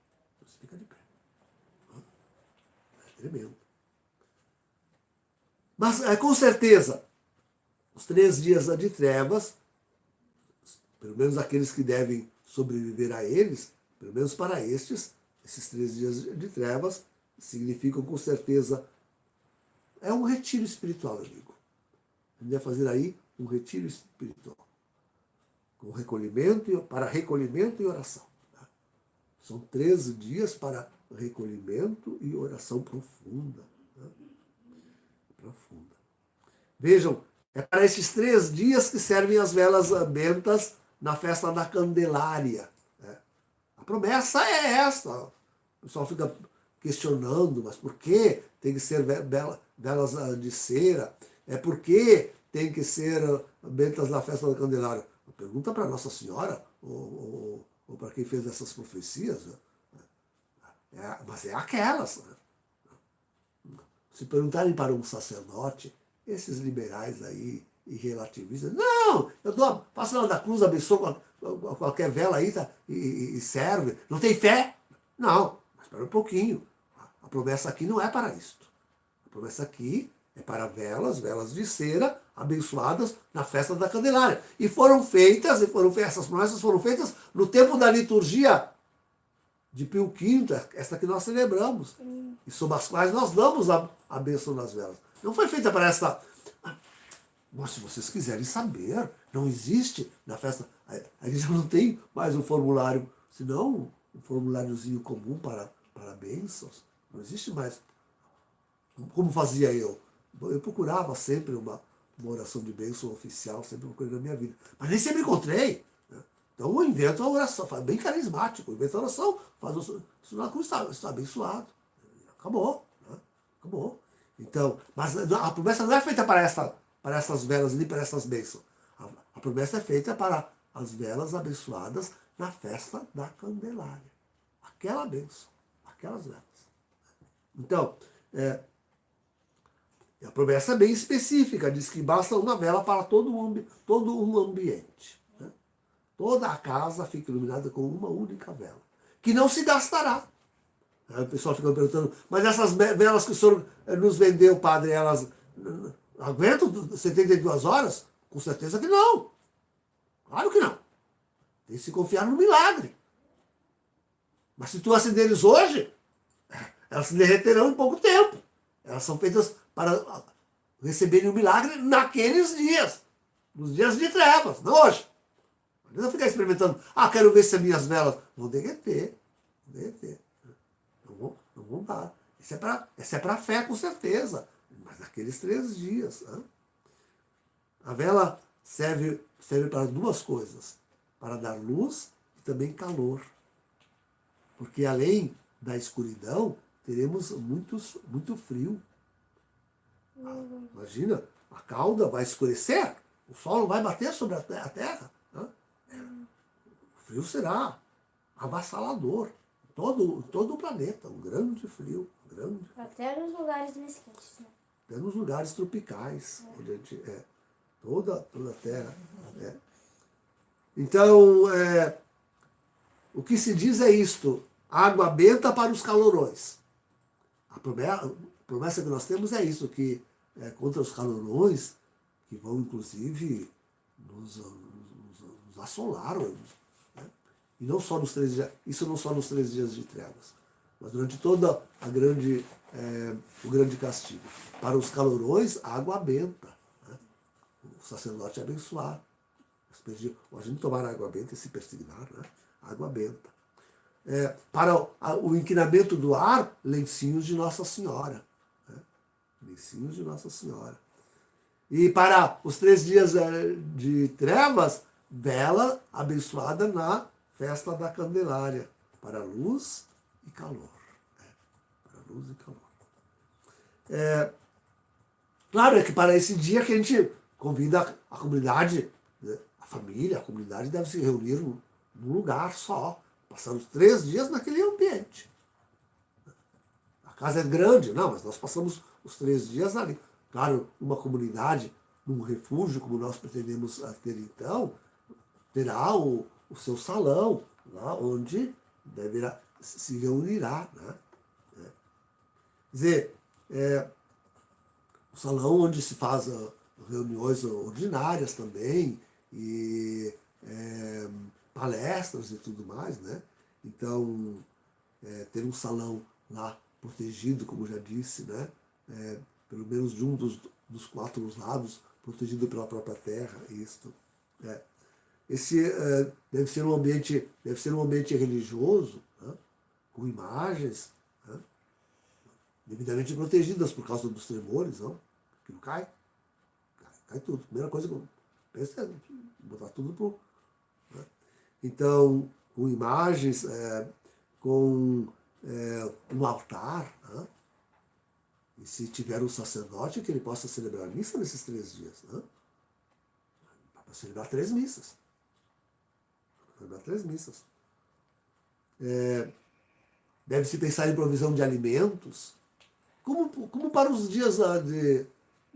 Você fica de pé. É tremendo. Mas, com certeza, os 3 dias de trevas, pelo menos aqueles que devem sobreviver a eles, Pelo menos para esses 3 dias de trevas significam com certeza. É um retiro espiritual, eu digo. A gente vai fazer aí um retiro espiritual. Com para recolhimento e oração. Tá? São 13 dias para recolhimento e oração profunda. Né? Profunda. Vejam, é para esses 3 dias que servem as velas bentas na festa da Candelária. Né? A promessa é essa. O pessoal fica questionando, mas por que tem que ser velas de cera? Por que tem que ser bentas na festa da Candelária? Pergunta para Nossa Senhora, ou para quem fez essas profecias. Né? Mas é aquelas. Né? Se perguntarem para um sacerdote, esses liberais aí, e relativistas, não, faço lá da cruz, abençoo qualquer vela aí, tá, e serve. Não tem fé? Não, mas espera um pouquinho. A promessa aqui não é para isto. A promessa aqui é para velas de cera, abençoadas na festa da Candelária. E essas promessas foram feitas no tempo da liturgia de Pio V, esta que nós celebramos, e sob as quais nós damos a bênção nas velas. Não foi feita para esta... Mas se vocês quiserem saber, não existe na festa... A gente não tem mais um formulário, senão um formuláriozinho comum para bênçãos. Não existe mais. Como fazia eu? Eu procurava sempre uma oração de bênção oficial, sempre procurei na minha vida. Mas nem sempre encontrei. Né? Então eu invento a oração, bem carismático. Invento a oração, faz o sinal da cruz, está abençoado. Acabou. Né? Acabou. Então, mas a promessa não é feita para essas velas, nem para essas bênçãos. A promessa é feita para as velas abençoadas na festa da Candelária. Aquela bênção, aquelas velas. Então, a promessa é bem específica, diz que basta uma vela para todo um ambiente. Né? Toda a casa fica iluminada com uma única vela, que não se gastará. Aí o pessoal fica me perguntando, mas essas velas que o senhor nos vendeu, padre, elas aguentam 72 horas? Com certeza que não. Claro que não. Tem que se confiar no milagre. Mas se tu acenderes hoje, elas se derreterão em pouco tempo. Elas são feitas para receberem o milagre naqueles dias. Nos dias de trevas, não hoje. Não adianta ficar experimentando. Quero ver se as minhas velas vão derreter. Não vão dar. Isso é para a fé, com certeza. Mas naqueles 3 dias. Né? A vela serve para 2 coisas. Para dar luz e também calor. Porque além da escuridão, teremos muito frio. Imagina, a cauda vai escurecer, o sol não vai bater sobre a terra. Né? O frio será avassalador. Todo o planeta, um grande frio. Até nos lugares mais quentes, né? Até nos lugares tropicais, onde a gente toda a terra. Então, o que se diz é isto: água benta para os calorões. A promessa que nós temos é isso, que contra os calorões, que vão inclusive nos assolar. Né? E não só nos 3 dias, isso não só nos 3 dias de trevas, mas durante toda o grande castigo. Para os calorões, água benta. Né? O sacerdote abençoar. A gente tomar água benta e se persignar, né? Água benta. Para o inquinamento do ar, lencinhos de Nossa Senhora. Né? Lencinhos de Nossa Senhora. E para os 3 dias de trevas, vela abençoada na festa da Candelária. Para luz e calor. Para luz e calor. Claro que para esse dia que a gente convida a comunidade, né? A família, a comunidade deve se reunir num lugar só. Passamos 3 dias naquele ambiente. A casa é grande, não, mas nós passamos os 3 dias ali. Claro, uma comunidade, num refúgio, como nós pretendemos ter então, terá o seu salão, lá onde se reunirá. Né? Quer dizer, o salão onde se faz reuniões ordinárias também, e palestras e tudo mais, né? Então, ter um salão lá protegido, como já disse, né? Pelo menos de um dos 4 lados, protegido pela própria terra, isto. Esse deve ser um ambiente religioso, né? Com imagens, né? Devidamente protegidas por causa dos tremores, não? Que não cai tudo. Primeira coisa que eu penso é botar tudo pro... Né? Então, com imagens, com um altar, né? E se tiver um sacerdote, que ele possa celebrar missa nesses 3 dias. Né? Para celebrar 3 missas. Deve-se pensar em provisão de alimentos, como para os dias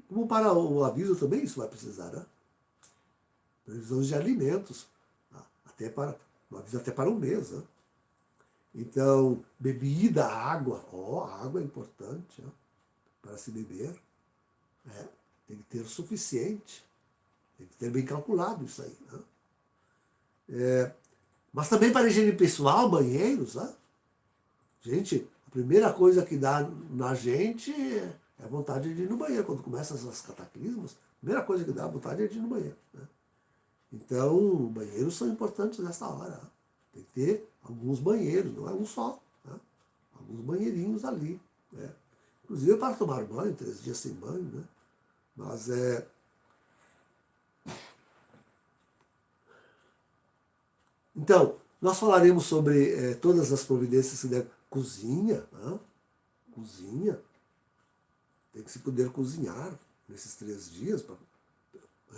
como para o aviso também isso vai precisar, né? Previsões de alimentos, o aviso até para um mês, né? Então, bebida, água, a água é importante, né? Para se beber, tem que ter o suficiente, tem que ter bem calculado isso aí, né? Mas também para higiene pessoal, banheiros, né? Gente, a primeira coisa que dá na gente é a vontade de ir no banheiro. Quando começam essas cataclismas, a primeira coisa que dá a vontade é de ir no banheiro, né? Então, banheiros são importantes nessa hora, né? Tem que ter alguns banheiros, não é um só, né? Alguns banheirinhos ali, né? Inclusive para tomar banho, 3 dias sem banho, né? Mas Então, nós falaremos sobre todas as providências que devem... Cozinha, né? Cozinha. Tem que se poder cozinhar nesses 3 dias, para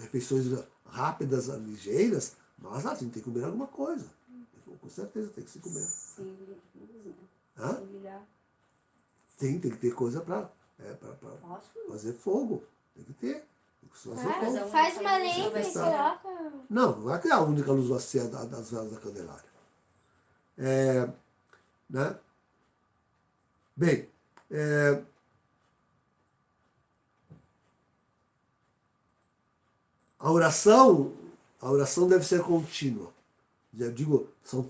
refeições rápidas, ligeiras, mas a gente tem que comer alguma coisa. Com certeza tem que se comer. Tem que ter coisa para fazer fogo. Tem que ter. Tem que fazer fogo. Faz uma lenha e coloca. Não é que é a única luz vai ser das velas da Candelária. Né? Bem, a oração deve ser contínua. Eu digo, são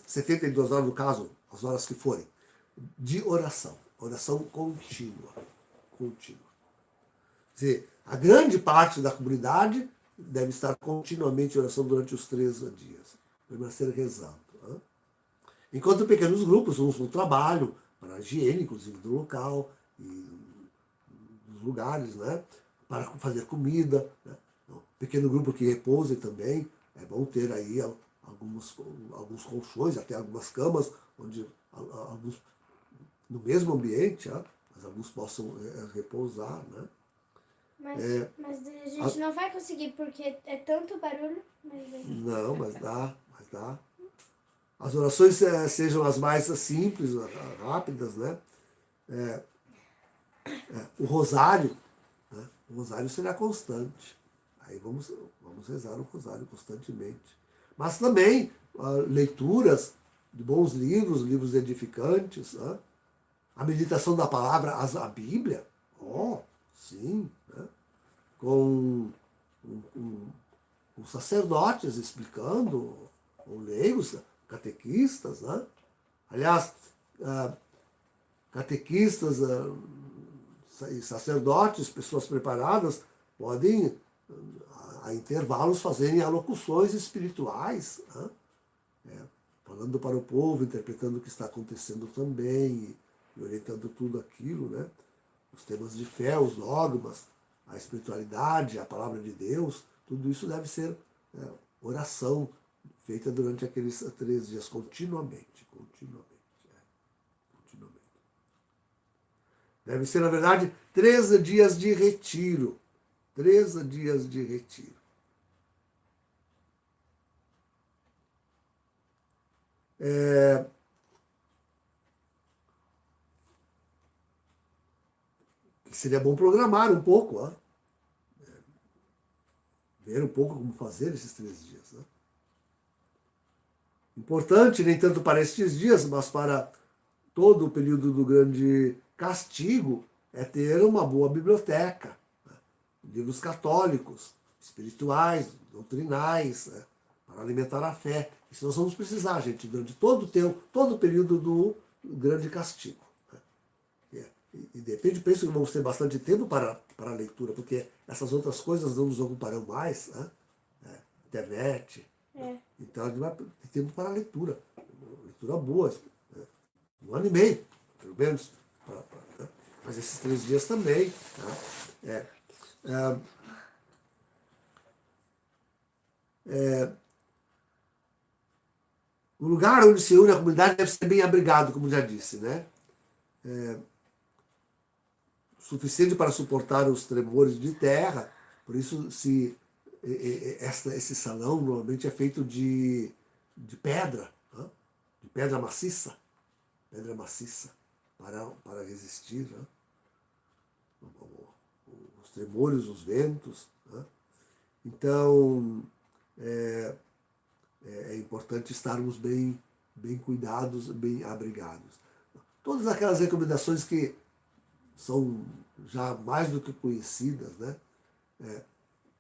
72 horas no caso, as horas que forem, de oração. Oração contínua. Quer dizer, a grande parte da comunidade deve estar continuamente em oração durante os 3 dias. Permanecer rezando. Né? Enquanto pequenos grupos, uns no trabalho, para a higiene, inclusive do local e dos lugares, né? Para fazer comida. Né? Pequeno grupo que repouse também. É bom ter aí alguns colchões, até algumas camas, onde alguns no mesmo ambiente, mas alguns possam repousar. Né? Mas a gente não vai conseguir, porque é tanto barulho. Não, mas dá. As orações sejam as mais simples, rápidas, né? O rosário, né? O rosário será constante. Aí vamos rezar o rosário constantemente. Mas também leituras de bons livros edificantes, né? A meditação da palavra, a Bíblia, sim, né? Com sacerdotes explicando, ou leigos, catequistas, né? Aliás, catequistas e sacerdotes, pessoas preparadas, podem, a intervalos, fazerem alocuções espirituais, né? Falando para o povo, interpretando o que está acontecendo também, e orientando tudo aquilo, né? Os temas de fé, os dogmas, a espiritualidade, a palavra de Deus, tudo isso deve ser oração feita durante aqueles 3 dias, continuamente. Deve ser, na verdade, 13 dias de retiro. 13 dias de retiro. Seria bom programar um pouco, ver um pouco como fazer esses 3 dias. Né? Importante, nem tanto para estes dias, mas para todo o período do grande castigo, é ter uma boa biblioteca, né? Livros católicos, espirituais, doutrinais, né? Para alimentar a fé. Isso nós vamos precisar, gente, durante todo o tempo, todo o período do grande castigo. E de repente penso que vamos ter bastante tempo para a leitura, porque essas outras coisas não nos ocuparão mais, né? Internet. Então a gente vai ter tempo para a leitura. Leitura boa, né? 1 ano e meio, pelo menos. Né? Mas esses 3 dias também. Né? O lugar onde se une a comunidade deve ser bem abrigado, como já disse, né? Suficiente para suportar os tremores de terra. Por isso, esse salão normalmente é feito de pedra, né? De pedra maciça, para resistir, né? Os tremores, os ventos. Né? Então, é importante estarmos bem cuidados, bem abrigados. Todas aquelas recomendações que são já mais do que conhecidas, né?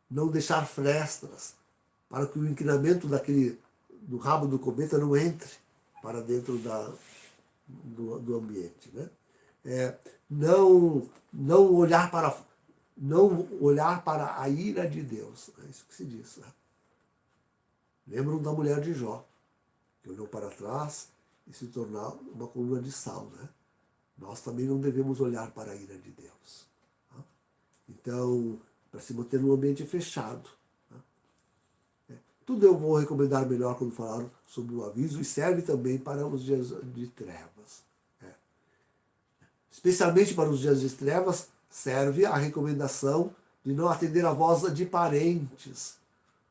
Não deixar frestas para que o inclinamento do rabo do cometa não entre para dentro do ambiente, né? Não olhar para a ira de Deus, é isso que se diz. Né? Lembram da mulher de Jó, que olhou para trás e se tornou uma coluna de sal, né? Nós também não devemos olhar para a ira de Deus. Tá? Então, para se manter num ambiente fechado. Tá? Tudo eu vou recomendar melhor quando falar sobre o aviso, e serve também para os dias de trevas. Especialmente para os dias de trevas, serve a recomendação de não atender a voz de parentes.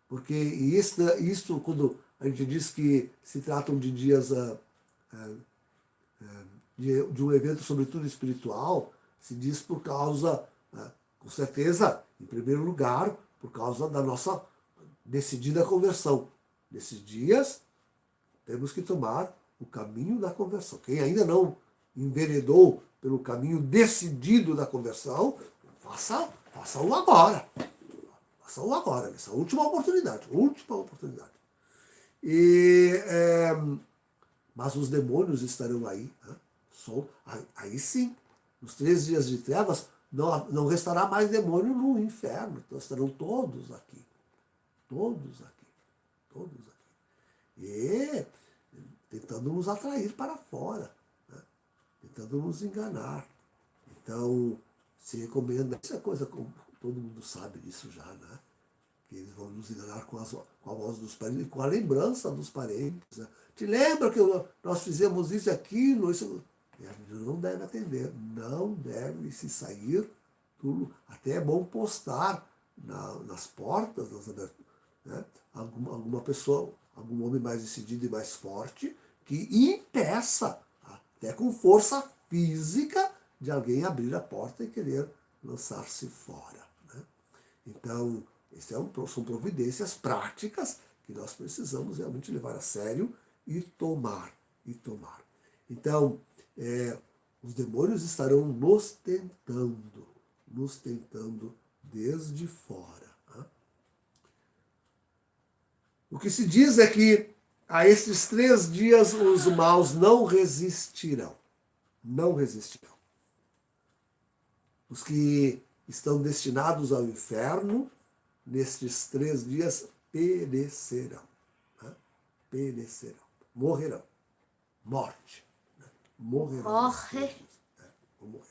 Porque isto quando a gente diz que se tratam de dias de um evento, sobretudo espiritual, se diz por causa, com certeza, em primeiro lugar, por causa da nossa decidida conversão. Nesses dias, temos que tomar o caminho da conversão. Quem ainda não enveredou pelo caminho decidido da conversão, faça-o agora. Faça-o agora, nessa última oportunidade. Mas os demônios estarão aí. Né? Aí sim, nos 3 dias de trevas, não restará mais demônio no inferno. Então estarão todos aqui. E tentando nos atrair para fora. Né? Tentando nos enganar. Então, se recomenda, isso é coisa como todo mundo sabe disso já, né? Que eles vão nos enganar com a voz dos parentes, com a lembrança dos parentes. Né? Te lembra que nós fizemos isso e aquilo? Isso... E a gente não deve atender, não deve se sair. Até é bom postar nas portas, nas aberturas, né? Alguma pessoa, algum homem mais decidido e mais forte, que impeça, até com força física, de alguém abrir a porta e querer lançar-se fora. Né? Então, são providências práticas que nós precisamos realmente levar a sério e tomar. Então, os demônios estarão nos tentando desde fora. Né? O que se diz é que a estes 3 dias os maus não resistirão. Os que estão destinados ao inferno, nestes 3 dias, perecerão. Né? Morrerão. Morte. Né? Morrerão. Vão morrer.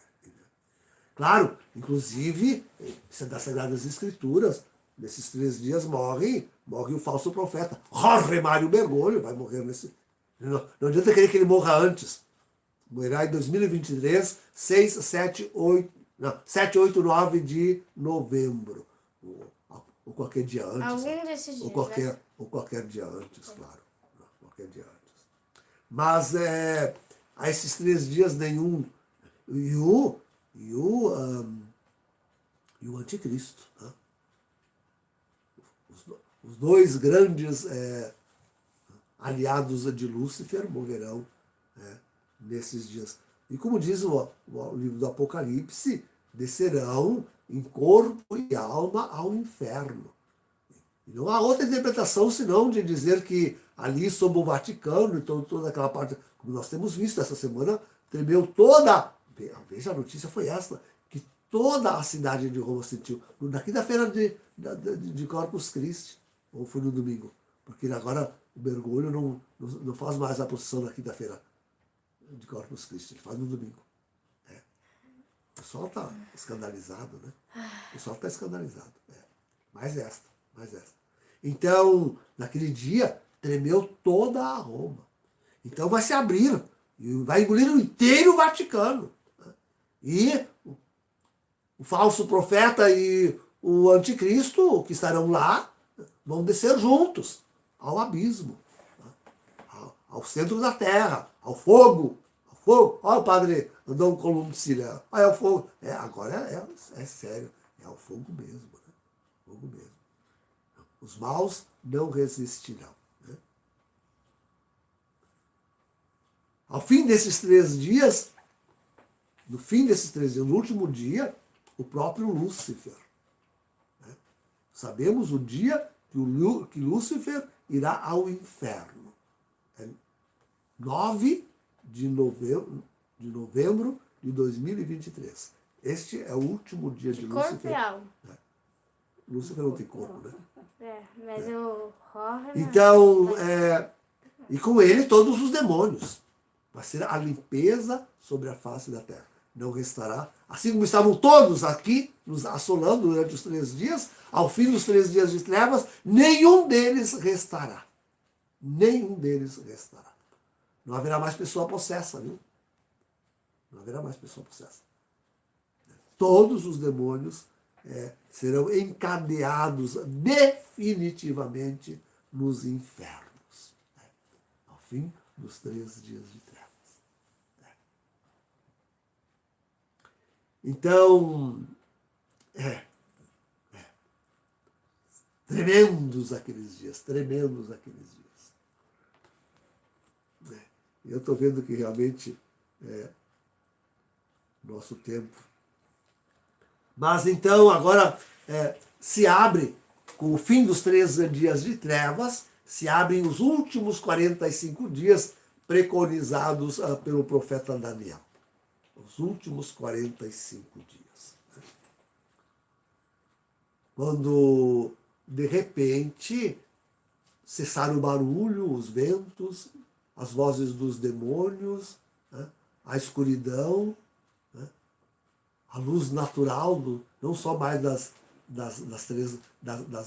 Claro, inclusive, isso é das Sagradas Escrituras, nesses 3 dias morre o falso profeta. Jorge Mário Bergoglio vai morrer nesse... Não adianta querer que ele morra antes. Morrerá em 2023, 7, 8, 9 de novembro. Ou qualquer dia antes. Algum desses dias. Ou qualquer dia antes, claro. Qualquer dia antes. Mas a esses 3 dias nenhum. E o anticristo. Né? Os 2 grandes aliados de Lúcifer morrerão nesses dias. E como diz o livro do Apocalipse, descerão em corpo e alma ao inferno. E não há outra interpretação senão de dizer que ali sob o Vaticano, então toda aquela parte, como nós temos visto essa semana, tremeu toda, veja, a notícia foi essa, que toda a cidade de Roma sentiu, na quinta-feira de Corpus Christi, ou foi no domingo, porque agora o mergulho não faz mais a procissão na quinta-feira de Corpus Christi, ele faz no domingo. O pessoal está escandalizado, né? O pessoal está escandalizado. Mais esta. Então, naquele dia, tremeu toda a Roma. Então vai se abrir, e vai engolir o inteiro Vaticano. Né? E o falso profeta e o anticristo, que estarão lá, vão descer juntos ao abismo, né? ao centro da terra, ao fogo. Olha o padre Dom Columbo de Cilha. Olha o fogo. Agora é sério. É o fogo mesmo. Né? Fogo mesmo. Os maus não resistirão. Né? Ao fim desses 3 dias, no último dia, o próprio Lúcifer. Né? Sabemos o dia que Lúcifer irá ao inferno. 9 de novembro de 2023. Este é o último dia de Lúcifer. Corporal. Lúcifer não tem corpo, né? Mas o horror... Então, e com ele todos os demônios. Vai ser a limpeza sobre a face da terra. Não restará. Assim como estavam todos aqui, nos assolando durante os 3 dias, ao fim dos 3 dias de trevas, nenhum deles restará. Nenhum deles restará. Não haverá mais pessoa possessa, viu? Não haverá mais pessoa possessa. Todos os demônios serão encadeados definitivamente nos infernos. Ao fim dos 3 dias de trevas. Então, tremendos aqueles dias. Eu estou vendo que realmente nosso tempo. Mas então agora se abre, com o fim dos 3 dias de trevas, se abrem os últimos 45 dias preconizados pelo profeta Daniel. Os últimos 45 dias. Quando, de repente, cessar o barulho, os ventos, as vozes dos demônios, né? A escuridão, né? A luz natural, não só mais das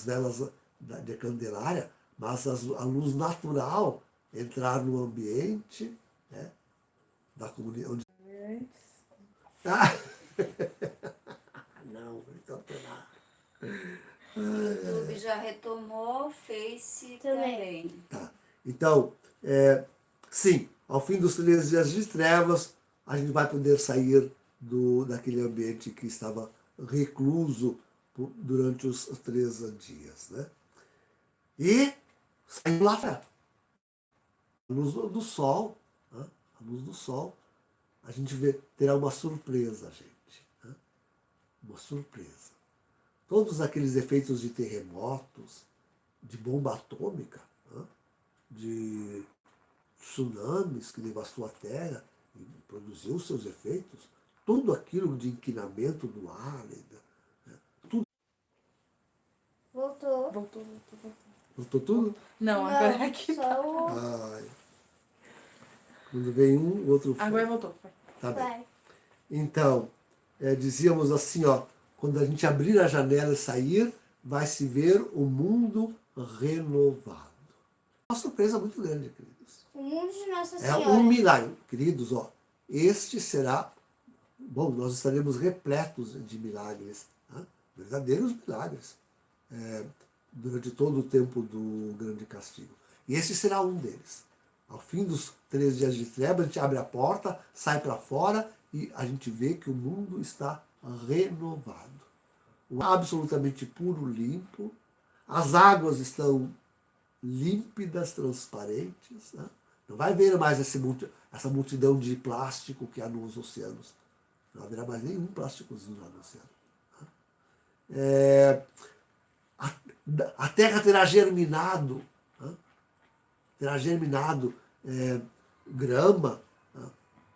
velas de Candelária, mas a luz natural entrar no ambiente, né? Da comunidade. Não, então O YouTube já retomou, Face também. Tá. Então, sim, ao fim dos 3 dias de trevas, a gente vai poder sair daquele ambiente que estava recluso durante os 3 dias. Né? E saindo lá fora. A luz do sol, né? A luz do sol, a gente terá uma surpresa, gente. Né? Uma surpresa. Todos aqueles efeitos de terremotos, de bomba atômica, né? De tsunamis que devastou a Terra e produziu seus efeitos, tudo aquilo de inquinamento do ar, né? Tudo. Voltou. Voltou tudo? Não, agora é aqui. Só o... Ai. Quando vem um, o outro foi. Agora voltou. Tá bem. Vai. Então, dizíamos assim, quando a gente abrir a janela e sair, vai se ver o mundo renovado. Uma surpresa muito grande, queridos. O mundo de Nossa É Senhora. um milagre. Queridos, este será... Bom, nós estaremos repletos de milagres, né? Verdadeiros milagres, durante todo o tempo do grande castigo. E esse será um deles. Ao fim dos 3 dias de treva, a gente abre a porta, sai para fora e a gente vê que o mundo está renovado. O ar absolutamente puro, limpo. As águas estão límpidas, transparentes. Né? Não vai haver mais essa multidão de plástico que há nos oceanos. Não haverá mais nenhum plásticozinho lá no oceano. Né? A terra terá germinado. Né? terá germinado grama,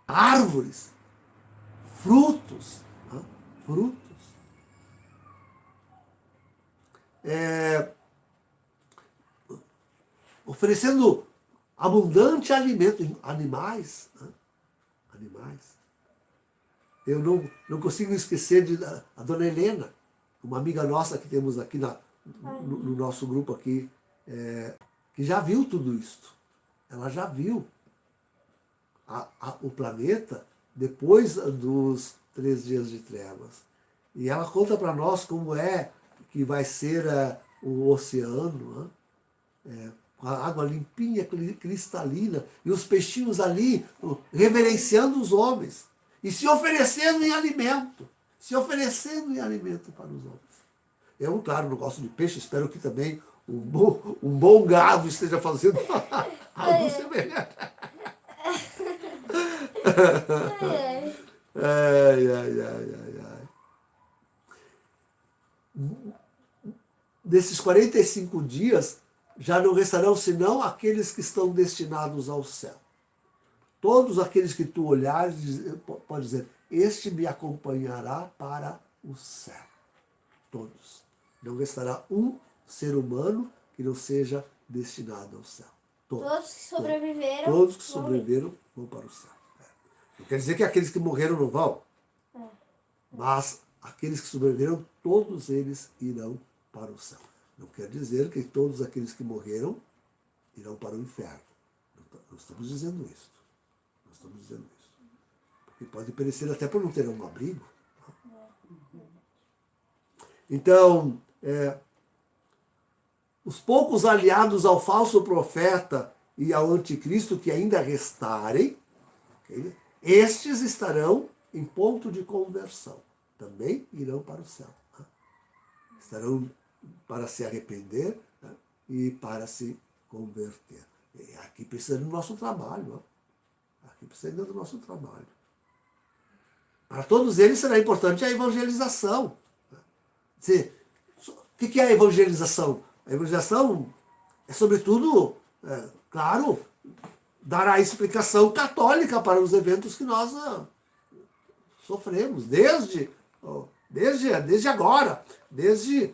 árvores, frutos, frutos. Oferecendo abundante alimento, animais. Eu não consigo esquecer a dona Helena, uma amiga nossa que temos aqui no nosso grupo aqui, que já viu tudo isso. Ela já viu o planeta depois dos 3 dias de trevas. E ela conta para nós como é que vai ser o oceano, com a água limpinha, cristalina, e os peixinhos ali reverenciando os homens e se oferecendo em alimento. Se oferecendo em alimento para os homens. Eu, claro, não gosto de peixe, espero que também um bom gado esteja fazendo algo semelhante. Ai. Desses 45 dias, já não restarão senão aqueles que estão destinados ao céu. Todos aqueles que tu olhares, pode dizer, este me acompanhará para o céu. Todos. Não restará um ser humano que não seja destinado ao céu. Todos que sobreviveram. Todos que sobreviveram vão para o céu. Não quer dizer que aqueles que morreram não vão. Mas aqueles que sobreviveram, todos eles irão para o céu. Não quer dizer que todos aqueles que morreram irão para o inferno. Não estamos dizendo isso. Não estamos dizendo isso. Porque pode perecer até por não ter um abrigo. Então, os poucos aliados ao falso profeta e ao anticristo que ainda restarem, okay, estes estarão em ponto de conversão. Também irão para o céu. Estarão para se arrepender, e para se converter. E aqui precisa do nosso trabalho. Aqui precisa do nosso trabalho. Para todos eles será importante a evangelização. O que é a evangelização? A evangelização é, sobretudo, claro, dar a explicação católica para os eventos que nós sofremos, desde agora, desde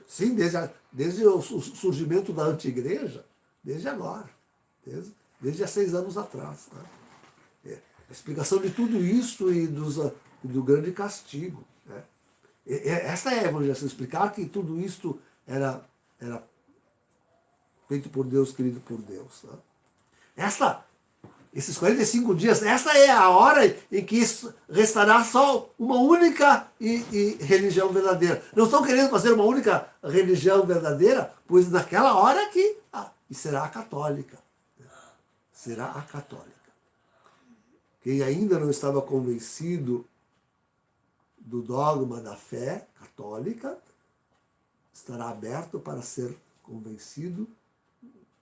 o surgimento da anti-igreja, desde agora, desde há 6 anos atrás. A explicação de tudo isso e do grande castigo. Essa é a evangelização, explicar que tudo isto era feito por Deus, querido por Deus. Esses 45 dias, esta é a hora em que restará só uma única religião verdadeira. Não estão querendo fazer uma única religião verdadeira, pois naquela hora que será a católica. Será a católica. Quem ainda não estava convencido do dogma da fé católica estará aberto para ser convencido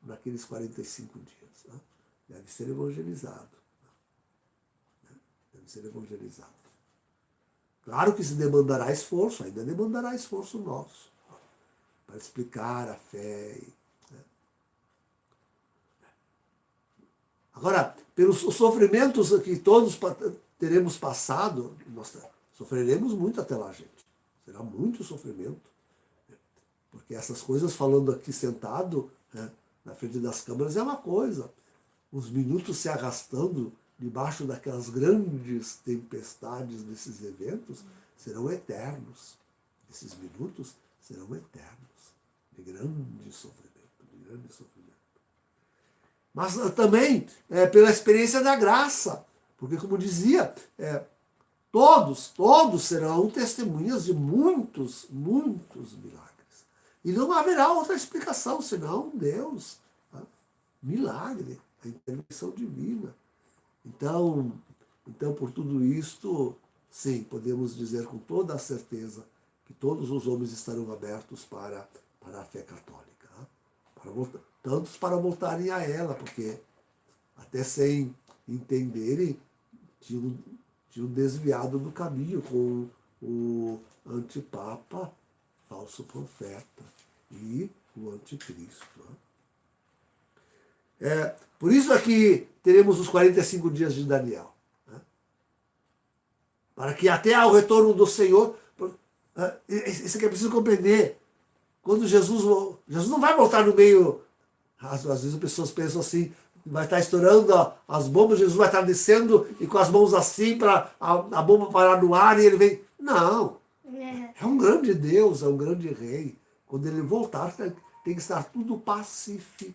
naqueles 45 dias. Deve ser evangelizado. Deve ser evangelizado. Claro que se demandará esforço, ainda demandará esforço nosso, para explicar a fé. Agora, pelos sofrimentos que todos teremos passado, nós sofreremos muito até lá, gente. Será muito sofrimento. Porque essas coisas, falando aqui sentado, na frente das câmeras, é uma coisa. Os minutos se arrastando debaixo daquelas grandes tempestades desses eventos serão eternos. Esses minutos serão eternos. De grande sofrimento, Mas também pela experiência da graça. Porque, como dizia, todos serão testemunhas de muitos milagres. E não haverá outra explicação senão Deus. Milagre, a intervenção divina. Então, por tudo isto, sim, podemos dizer com toda a certeza que todos os homens estarão abertos para a fé católica. Tantos para voltarem a ela, porque até sem entenderem, tinham desviado do caminho com o antipapa, falso profeta, e o anticristo. Por isso aqui teremos os 45 dias de Daniel. Né? Para que até ao retorno do Senhor, isso aqui é preciso compreender. Quando Jesus não vai voltar no meio, às vezes as pessoas pensam assim, vai estar estourando as bombas, Jesus vai estar descendo e com as mãos assim para a bomba parar no ar e ele vem. Não, é um grande Deus, é um grande rei. Quando ele voltar, tem que estar tudo pacificado.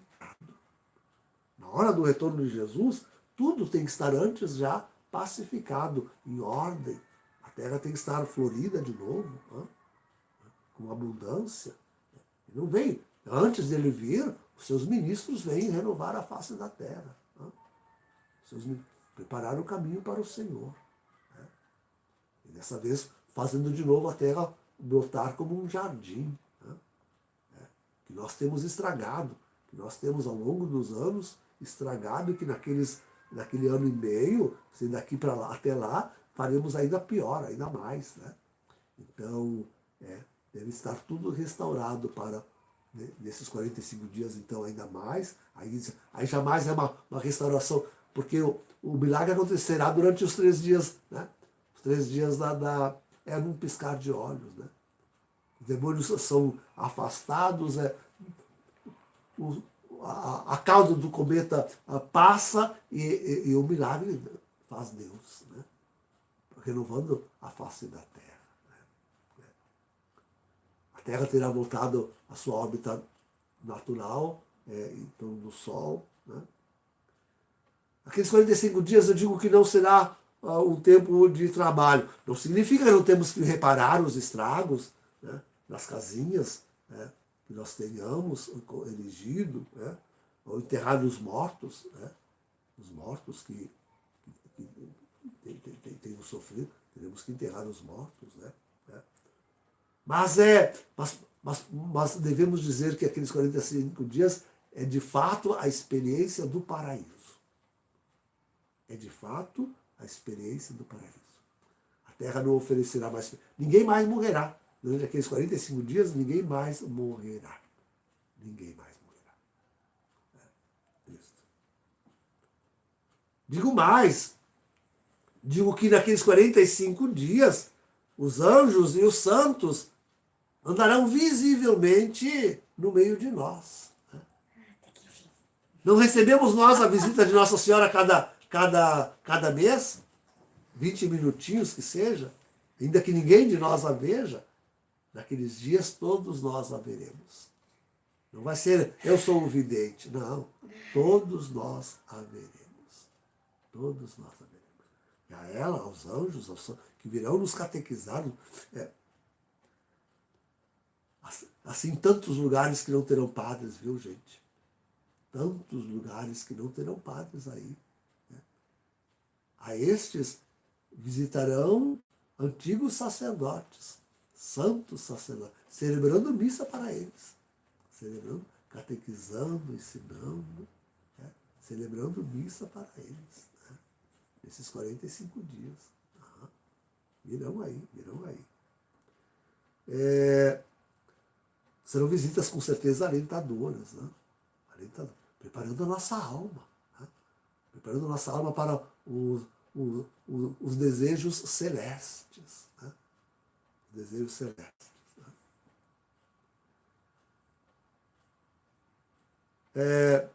Na hora do retorno de Jesus, tudo tem que estar antes já pacificado, em ordem. A terra tem que estar florida de novo, né? Com abundância. Ele não vem. Antes dele vir, os seus ministros vêm renovar a face da terra. Né? Preparar o caminho para o Senhor. Né? E dessa vez, fazendo de novo a terra brotar como um jardim. Né? Que nós temos estragado, que nós temos ao longo dos anos estragado, e que naquele ano e meio, se daqui para lá até lá, faremos ainda pior, ainda mais. Né? Então, deve estar tudo restaurado para, nesses 45 dias, então, ainda mais. Aí jamais é uma restauração, porque o milagre acontecerá durante os 3 dias, né? Os 3 dias num piscar de olhos. Né? Os demônios são afastados, a cauda do cometa passa e o milagre faz Deus, né? Renovando a face da terra. Né? A terra terá voltado à sua órbita natural, em torno do Sol. Né? Aqueles 45 dias eu digo que não será um tempo de trabalho. Não significa que não temos que reparar os estragos, né, nas casinhas, né, que nós tenhamos erigido, né, ou enterrar os mortos, né, os mortos que tenham sofrido, teremos que enterrar os mortos. Né. Mas devemos dizer que aqueles 45 dias é de fato a experiência do paraíso. É de fato a experiência do paraíso. A terra não oferecerá mais. Ninguém mais morrerá. Durante aqueles 45 dias, ninguém mais morrerá. Ninguém mais morrerá. Isso. Digo mais. Digo que naqueles 45 dias, os anjos e os santos andarão visivelmente no meio de nós. Não recebemos nós a visita de Nossa Senhora cada mês? 20 minutinhos que seja, ainda que ninguém de nós a veja, naqueles dias todos nós a veremos. Não vai ser, eu sou o vidente. Não, todos nós a veremos. Todos nós a veremos. E a ela, aos anjos, que virão nos catequizar, assim, tantos lugares que não terão padres, viu, gente? Tantos lugares que não terão padres aí. Né? A estes visitarão antigos sacerdotes, santos sacerdotes, celebrando missa para eles. Celebrando, catequizando, ensinando, né? Celebrando missa para eles. Né? Nesses 45 dias. Virão aí, virão aí. Serão visitas com certeza alentadoras, né? Preparando a nossa alma. Né? Preparando a nossa alma para os desejos celestes. Né? Os desejos celestes. Né?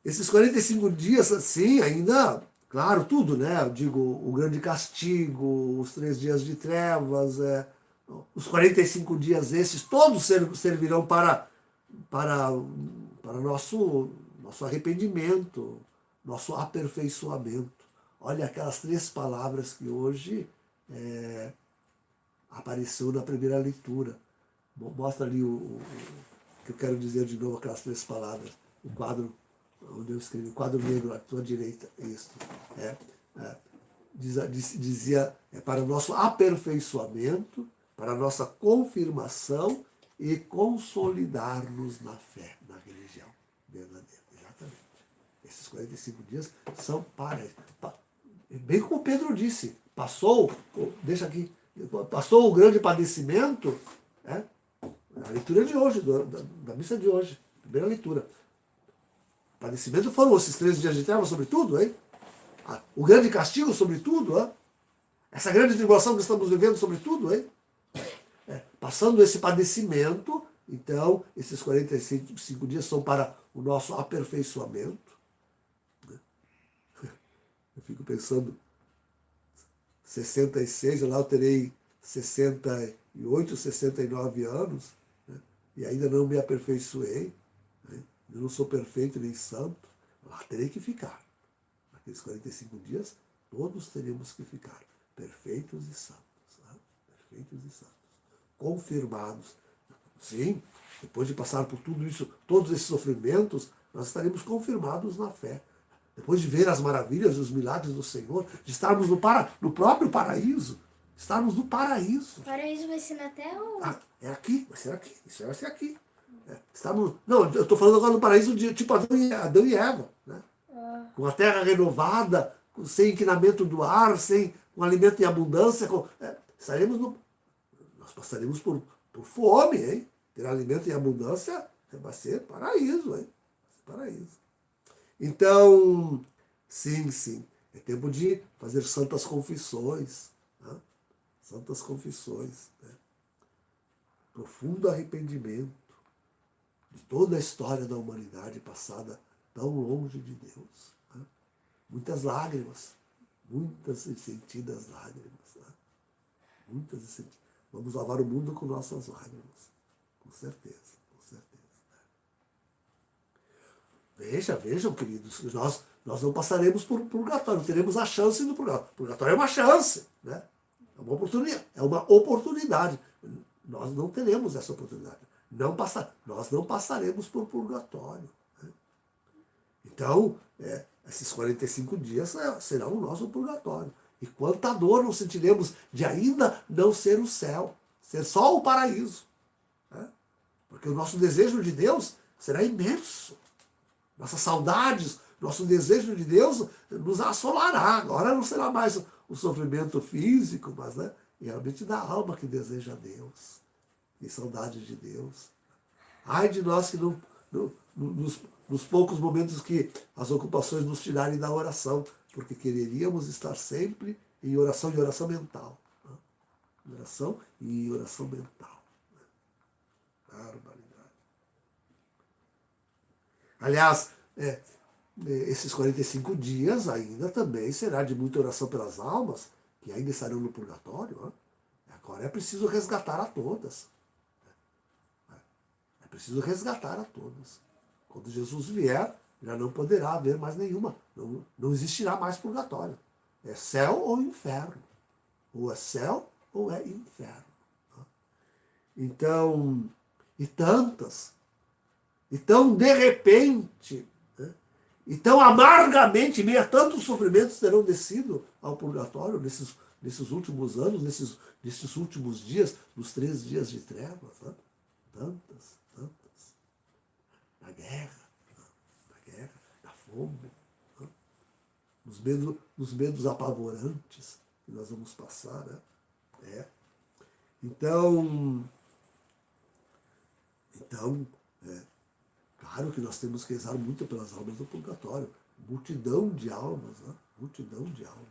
Esses 45 dias, assim, ainda, claro, tudo, né? Eu digo, o grande castigo, os 3 dias de trevas, os 45 dias esses, todos servirão para nosso arrependimento, nosso aperfeiçoamento. Olha aquelas 3 palavras que hoje apareceu na primeira leitura. Mostra ali o que eu quero dizer de novo, aquelas 3 palavras. O quadro, onde eu escrevi, o quadro negro à tua direita, isso. Dizia, para o nosso aperfeiçoamento, para a nossa confirmação e consolidar-nos na fé, na religião verdadeira. Exatamente. Esses 45 dias são para isso. Bem como Pedro disse, passou o grande padecimento, a leitura de hoje, da missa de hoje. Primeira leitura. O padecimento foram esses 3 dias de trevas, sobretudo, hein? O grande castigo, sobretudo, hein? Essa grande tribulação que estamos vivendo, sobretudo, hein? Passando esse padecimento, então, esses 45 dias são para o nosso aperfeiçoamento. Eu fico pensando, 66, lá eu terei 68, 69 anos, né? E ainda não me aperfeiçoei, né? Eu não sou perfeito nem santo, lá terei que ficar. Naqueles 45 dias, todos teremos que ficar perfeitos e santos. Né? Perfeitos e santos. Confirmados. Sim, depois de passar por tudo isso, todos esses sofrimentos, nós estaremos confirmados na fé. Depois de ver as maravilhas e os milagres do Senhor, de estarmos no próprio paraíso, estarmos no paraíso. O paraíso vai ser na terra ou... É aqui, vai ser aqui, isso vai ser aqui. Não, eu estou falando agora no paraíso de tipo Adão e Eva, né? Com a terra renovada, sem inquinamento do ar, sem um alimento em abundância. Nós passaremos por fome, hein? Ter alimento em abundância vai ser paraíso, hein? Vai ser paraíso. Então, sim, é tempo de fazer santas confissões. Né? Santas confissões. Né? Profundo arrependimento de toda a história da humanidade passada tão longe de Deus. Né? Muitas lágrimas, muitas e sentidas lágrimas. Né? Muitas e sentidas. Vamos lavar o mundo com nossas lágrimas. Com certeza. Vejam, queridos, nós não passaremos por purgatório, teremos a chance do purgatório. Purgatório é uma chance, né? É uma oportunidade. Nós não teremos essa oportunidade. Nós não passaremos por purgatório. Né? Então, esses 45 dias serão o nosso purgatório. E quanta dor não sentiremos de ainda não ser o céu, ser só o paraíso. Né? Porque o nosso desejo de Deus será imenso. Nossas saudades, nosso desejo de Deus nos assolará. Agora não será mais o sofrimento físico, mas né, realmente da alma que deseja Deus. E saudade de Deus. Ai de nós que nos poucos momentos que as ocupações nos tirarem da oração, porque quereríamos estar sempre em oração e oração mental. Né? Oração e oração mental. Barbaridade. Aliás, esses 45 dias ainda também será de muita oração pelas almas, que ainda estarão no purgatório. Né? Agora é preciso resgatar a todas. É preciso resgatar a todas. Quando Jesus vier, já não poderá haver mais nenhuma. Não existirá mais purgatório. É céu ou inferno. Ou é céu ou é inferno. Então, e tantas. Então, de repente, né, e tão amargamente, meio a tantos sofrimentos terão descido ao purgatório nesses últimos anos, nesses últimos dias, nos 3 dias de trevas. Né? Tantas. Na guerra, na fome, né? nos medos apavorantes que nós vamos passar. Né? Então, claro que nós temos que rezar muito pelas almas do purgatório. Multidão de almas, né? Multidão de almas.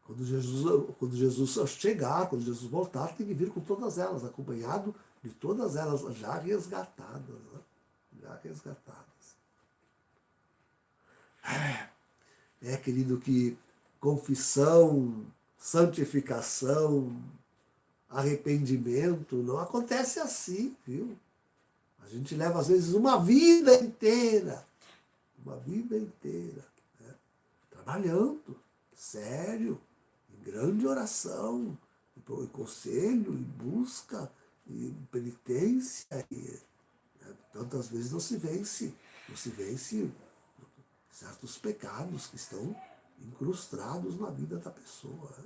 Quando Jesus chegar, quando Jesus voltar, tem que vir com todas elas, acompanhado de todas elas já resgatadas. Né? Já resgatadas. Querido, que confissão, santificação, arrependimento não acontece assim, viu? A gente leva, às vezes, uma vida inteira, né? Trabalhando, sério, em grande oração, em conselho, em busca, em penitência. Tantas vezes não se vence certos pecados que estão incrustados na vida da pessoa. Né?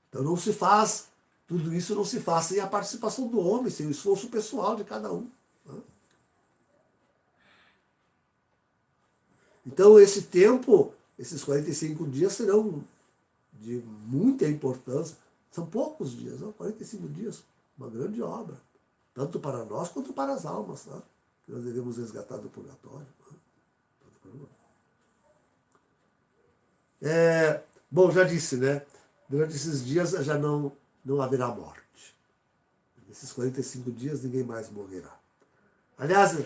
Então não se faz, tudo isso não se faz sem a participação do homem, sem o esforço pessoal de cada um. Né? Então esse tempo, esses 45 dias serão de muita importância. São poucos dias, não? 45 dias. uma grande obra, tanto para nós quanto para as almas, tá? Que nós devemos resgatar do purgatório. Bom, já disse, né? Durante esses dias já não haverá morte. Nesses 45 dias ninguém mais morrerá. Aliás,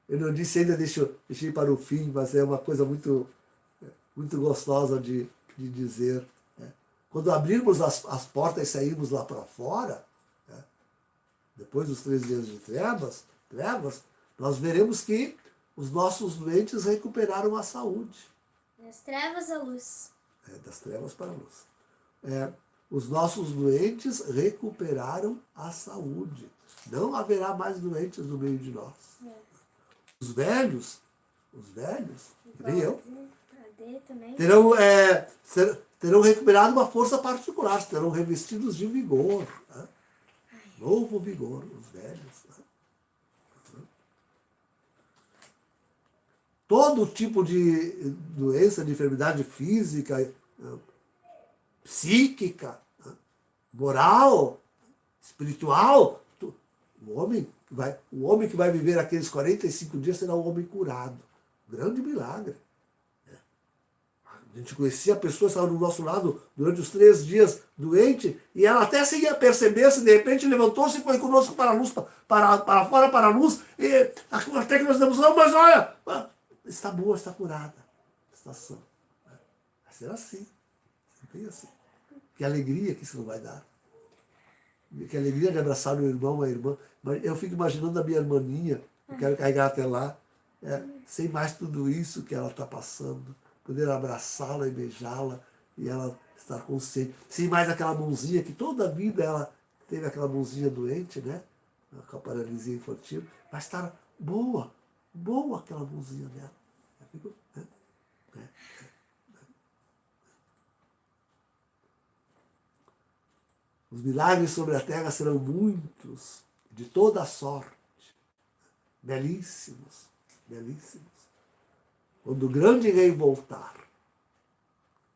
eu não disse ainda, deixei para o fim, mas é uma coisa muito gostosa de dizer. Né? Quando abrirmos as portas e sairmos lá para fora, né? Depois dos 3 dias de trevas, nós veremos que os nossos doentes recuperaram a saúde. Das trevas à luz. Das trevas para a luz. Os nossos doentes recuperaram a saúde. Não haverá mais doentes no meio de nós. Os velhos, que nem eu, terão recuperado uma força particular, serão revestidos de vigor. Né? Novo vigor, os velhos. Né? Todo tipo de doença, de enfermidade física, psíquica, moral, espiritual, o homem que vai viver aqueles 45 dias será um homem curado. Grande milagre. A gente conhecia a pessoa que estava do nosso lado durante os 3 dias doente, e ela até sem perceber, se de repente levantou-se e foi conosco para a luz, para fora, para a luz, e até que nós damos, mas olha, está boa, está curada, está sã. Vai ser assim, sempre assim. Que alegria que isso não vai dar. Que alegria de abraçar o irmão, a irmã. Eu fico imaginando a minha irmãinha, eu quero carregar até lá, sem mais tudo isso que ela está passando, poder abraçá-la e beijá-la, e ela estar consciente. Sem mais aquela mãozinha, que toda a vida ela teve aquela mãozinha doente, né? Com a paralisia infantil, vai estar boa aquela mãozinha dela. Os milagres sobre a terra serão muitos, de toda sorte, belíssimos, belíssimos. Quando o grande rei voltar,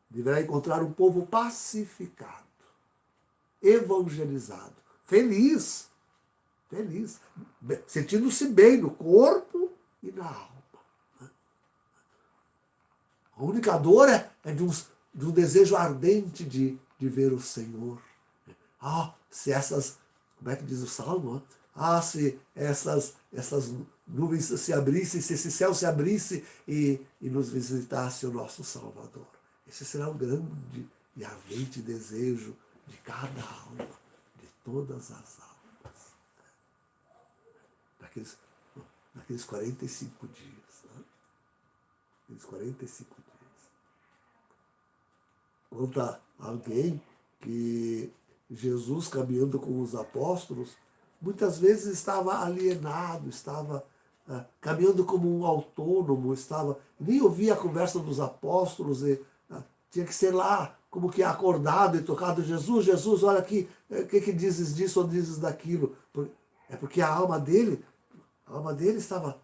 deverá encontrar um povo pacificado, evangelizado, feliz, sentindo-se bem no corpo e na alma. A única dor é de um desejo ardente de ver o Senhor. Se essas, como é que diz o Salmo? Se essas nuvens se abrissem, se esse céu se abrisse e nos visitasse o nosso Salvador. Esse será um grande e ardente desejo de cada alma, de todas as almas. Naqueles 45 dias. Né? Aqueles 45 dias. Conta alguém que Jesus, caminhando com os apóstolos, muitas vezes estava alienado, estava caminhando como um autônomo, nem ouvia a conversa dos apóstolos, tinha que ser lá, como que acordado e tocado. Jesus, olha aqui, o que dizes disso ou dizes daquilo? É porque a alma dele estava,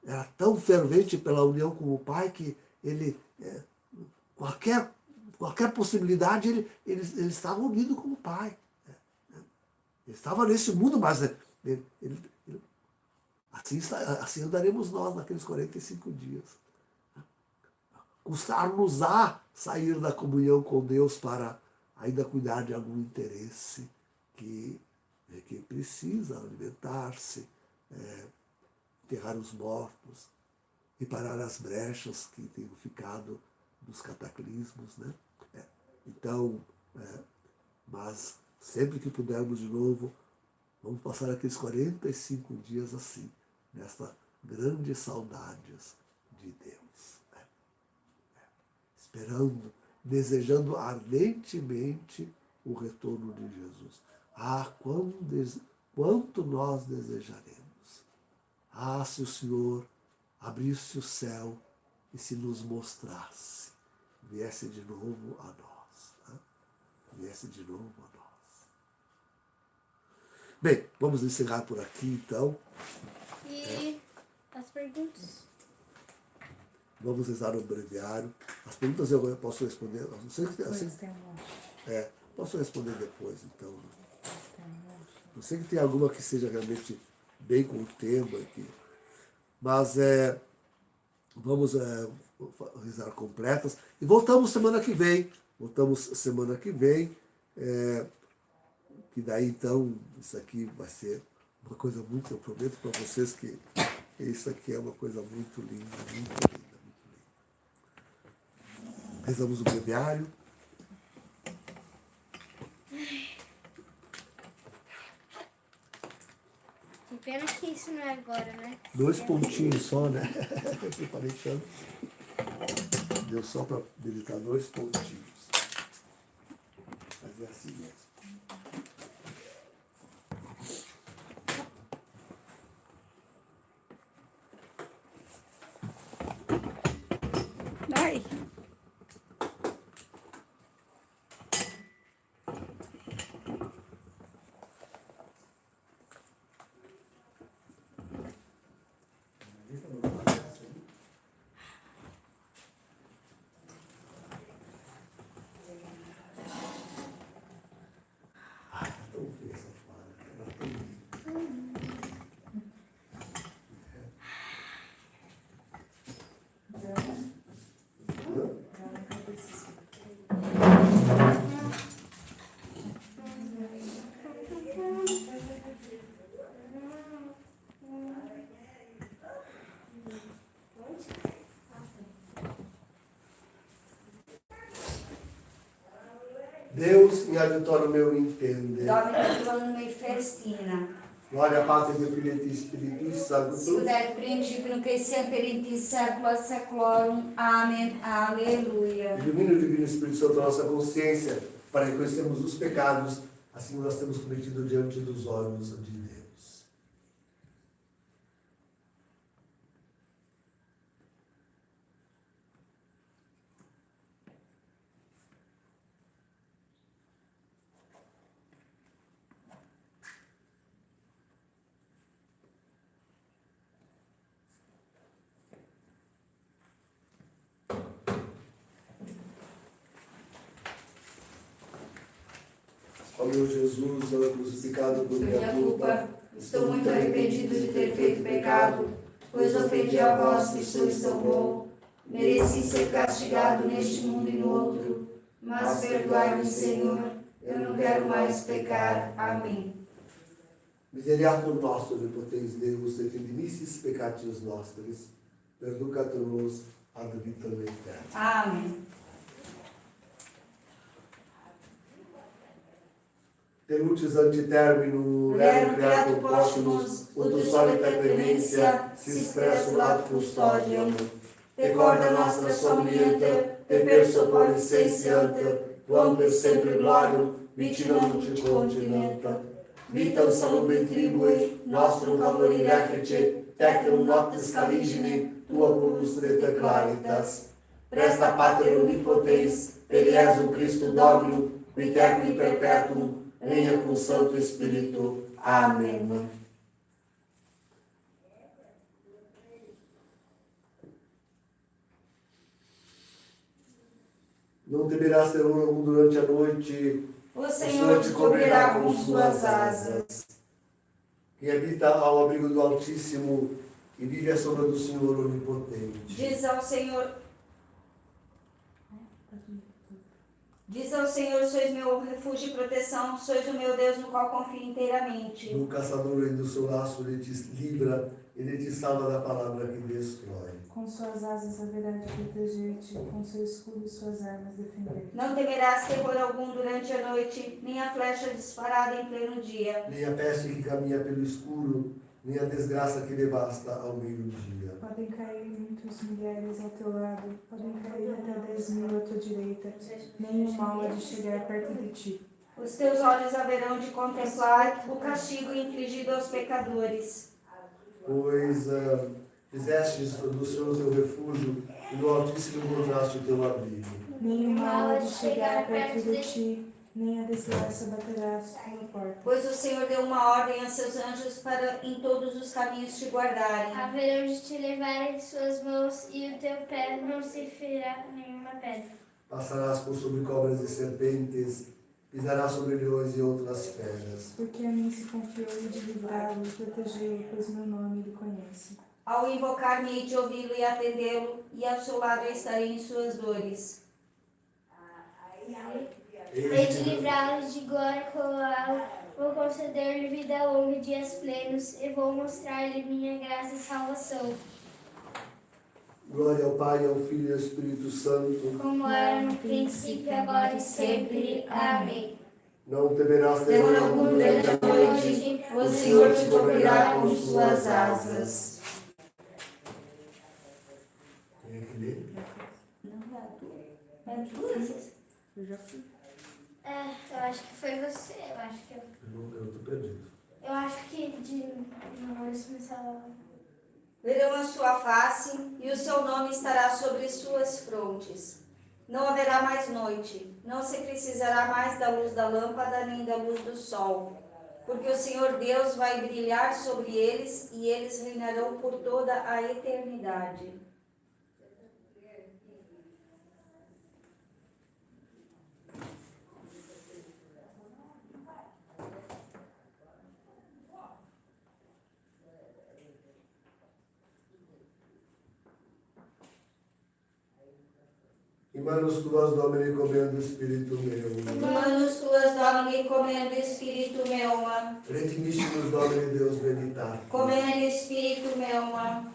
era tão fervente pela união com o Pai que ele, qualquer possibilidade, ele estava unido com o Pai. Ele estava nesse mundo, mas assim andaremos nós naqueles 45 dias. Custar-nos-á sair da comunhão com Deus para ainda cuidar de algum interesse que precisa alimentar-se, enterrar os mortos, reparar as brechas que tenham ficado dos cataclismos, né? Então, mas sempre que pudermos de novo, vamos passar aqueles 45 dias assim, nesta grandes saudades de Deus. Né? Esperando, desejando ardentemente o retorno de Jesus. Quanto nós desejaremos. Se o Senhor abrisse o céu e se nos mostrasse, viesse de novo a nós. Né? Viesse de novo a nós. Bem, vamos encerrar por aqui então. E as perguntas? Vamos rezar o breviário. As perguntas eu posso responder. Não sei que Mas tem um monte. Posso responder depois, então. Eu sei que tem alguma que seja realmente bem com o tema aqui. Mas vamos rezar completas. E voltamos semana que vem. Que daí, então, isso aqui vai ser uma coisa muito... Eu prometo para vocês que isso aqui é uma coisa muito linda, muito linda, muito linda. Rezamos o breviário. Que pena que isso não é agora, né? 2 pontinhos só, né? Eu preparei tanto. Deu só para meditar 2 pontinhos. Mas é assim mesmo. Ai. Deus in adiutorium meu intende. Domine Domino me festina. Gloria Patri et Filii et Spiritus Sanctus. Sicut et principio nunc et semper in saecula saeculorum. Amém. Aleluia. Ilumina o Divino Espírito Santo a nossa consciência para reconhecermos os pecados, assim nós temos cometido diante dos olhos de Deus. Ó meu Jesus, crucificado por minha culpa, Estou muito arrependido de ter feito pecado, pois ofendi a vós que sois tão bom. Mereci ser castigado neste mundo e no outro, mas perdoai-me, Senhor, eu não quero mais pecar. Amém. Miseriatur nostro, omnipotens Deus, et fidelicis peccatius nostris, perducat nos ad vitam aeterna. Amém. Tenutis ante terminum rerum creatur postumus, ut solita clemencia, si expressulat custodium. Recorda nostra somniente, e per sopore sensiente, quam per sempre glorium, vicinam te continenta. Vitam salubri tribui, nostrum calori refice, tecum noctis caligine, tua pulustreta claritas. Presta pater omnipotens, per Iesum Christum Dominum, qui tecum perpetuum, regna com o Santo Espírito. Amém. Não temerás terror algum durante a noite. O Senhor te cobrirá com suas asas. Quem habita ao abrigo do Altíssimo e vive à sombra do Senhor Onipotente. Diz ao Senhor, sois meu refúgio e proteção, sois o meu Deus no qual confio inteiramente. Do caçador e do seu laço ele te livra, ele te salva da palavra que destrói. Com suas asas haverá de proteger-te, com seu escudo e suas armas defender-te. Não temerás terror algum durante a noite, nem a flecha disparada em pleno dia. Nem a peste que caminha pelo escuro, nem a desgraça que devasta ao meio-dia. Podem cair muitos milhares ao teu lado, podem cair até 10.000 à tua direita, nenhum mal há de chegar perto de ti. Os teus olhos haverão de contemplar o castigo infligido aos pecadores. Pois fizestes do Senhor teu refúgio, e no Altíssimo encontraste o teu abrigo. Nenhum mal há de chegar perto de ti, nem a desgraça baterá à tua porta. Pois o Senhor deu uma ordem a seus anjos para em todos os caminhos te guardarem. Haverão de te levar em suas mãos e o teu pé não se ferirá nenhuma pedra. Passarás por sobre cobras e serpentes, pisará sobre leões e outras feras. Porque a mim se confiou de livrá-lo e protegê-lo, pois meu nome ele conhece. Ao invocar-me, hei de ouvi-lo e atendê-lo, e ao seu lado eu estarei em suas dores. Hei de livrá-los de glória e coroá-lo, vou conceder-lhe vida longa e dias plenos, e vou mostrar-lhe minha graça e salvação, Glória ao Pai, ao Filho e ao Espírito Santo. como era no princípio, agora e sempre. Amém. Não temerás Terror terror algum algum durante a noite, o Senhor te cobrirá com suas asas. Quem é que lê? Eu já fui. Eu acho que foi você, Eu tô perdido. eu acho que de Memórias começava. Verão a sua face, e o seu nome estará sobre suas frontes. Não haverá mais noite, não se precisará mais da luz da lâmpada nem da luz do sol, porque o Senhor Deus vai brilhar sobre eles e eles reinarão por toda a eternidade. In manus tuas, Domine, commendo spiritu meum. In manus tuas, Domine, commendo spiritu meum. Redimissimus, Domine, Deus benitatis. Commendo spiritu meum.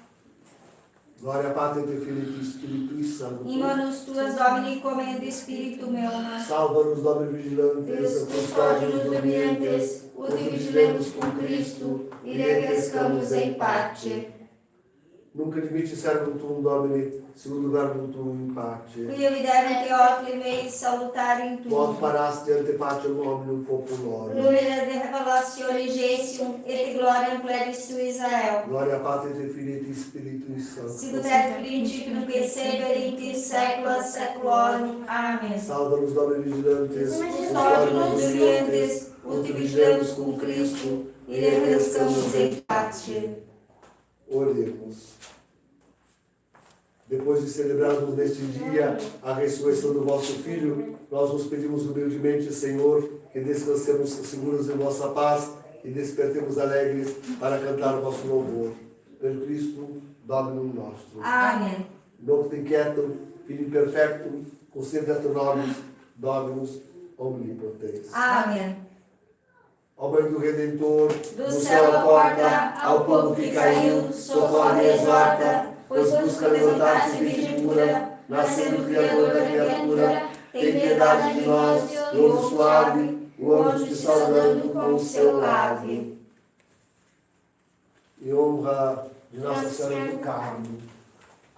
Gloria Patri et Filii et Spiritui Sancto. In manus tuas, Domine, commendo spiritu meum. Salva-nos, Domine, vigilantes, Custódio-nos dormientes, ut vigilemus cum Christu, e requiescamus em pace. Nunca admite servum tuum, Domine, segundo verbum tuum in pace. Qui evidere Teotli mei salutari Quod tuum. parasti ante pacem omnium populorum. Numere de revelatione Jesium, et gloriam plebis tu Israel. Gloria Patri et Filii et Spiritui Sancto. Sicut et principium et semper in saecula saeculorum. Amen. Salva-nos, Domine, vigilantes, Custódio-nos dormientes, ut vigilemus cum Christu, e requiescamus em pace. Oremos. Depois de celebrarmos neste dia a ressurreição do vosso Filho, nós nos pedimos humildemente, Senhor, que descansemos seguros em vossa paz e despertemos alegres para cantar o vosso louvor. Per Cristo, Dominum nostrum. Amém. Nunc inquietum, Filii perfectum, conceda tu nobis, Dominus omnipotens. Amém. Ó Mãe do Redentor, Do céu acorda ao povo que caiu, socorre e exorta, pois busca levantar-se virgem pura, nascendo o Criador da criatura. Tem piedade de nós, e ouve suave, o anjo te saudando com o seu lave. Em honra de Nossa Senhora do Carmo.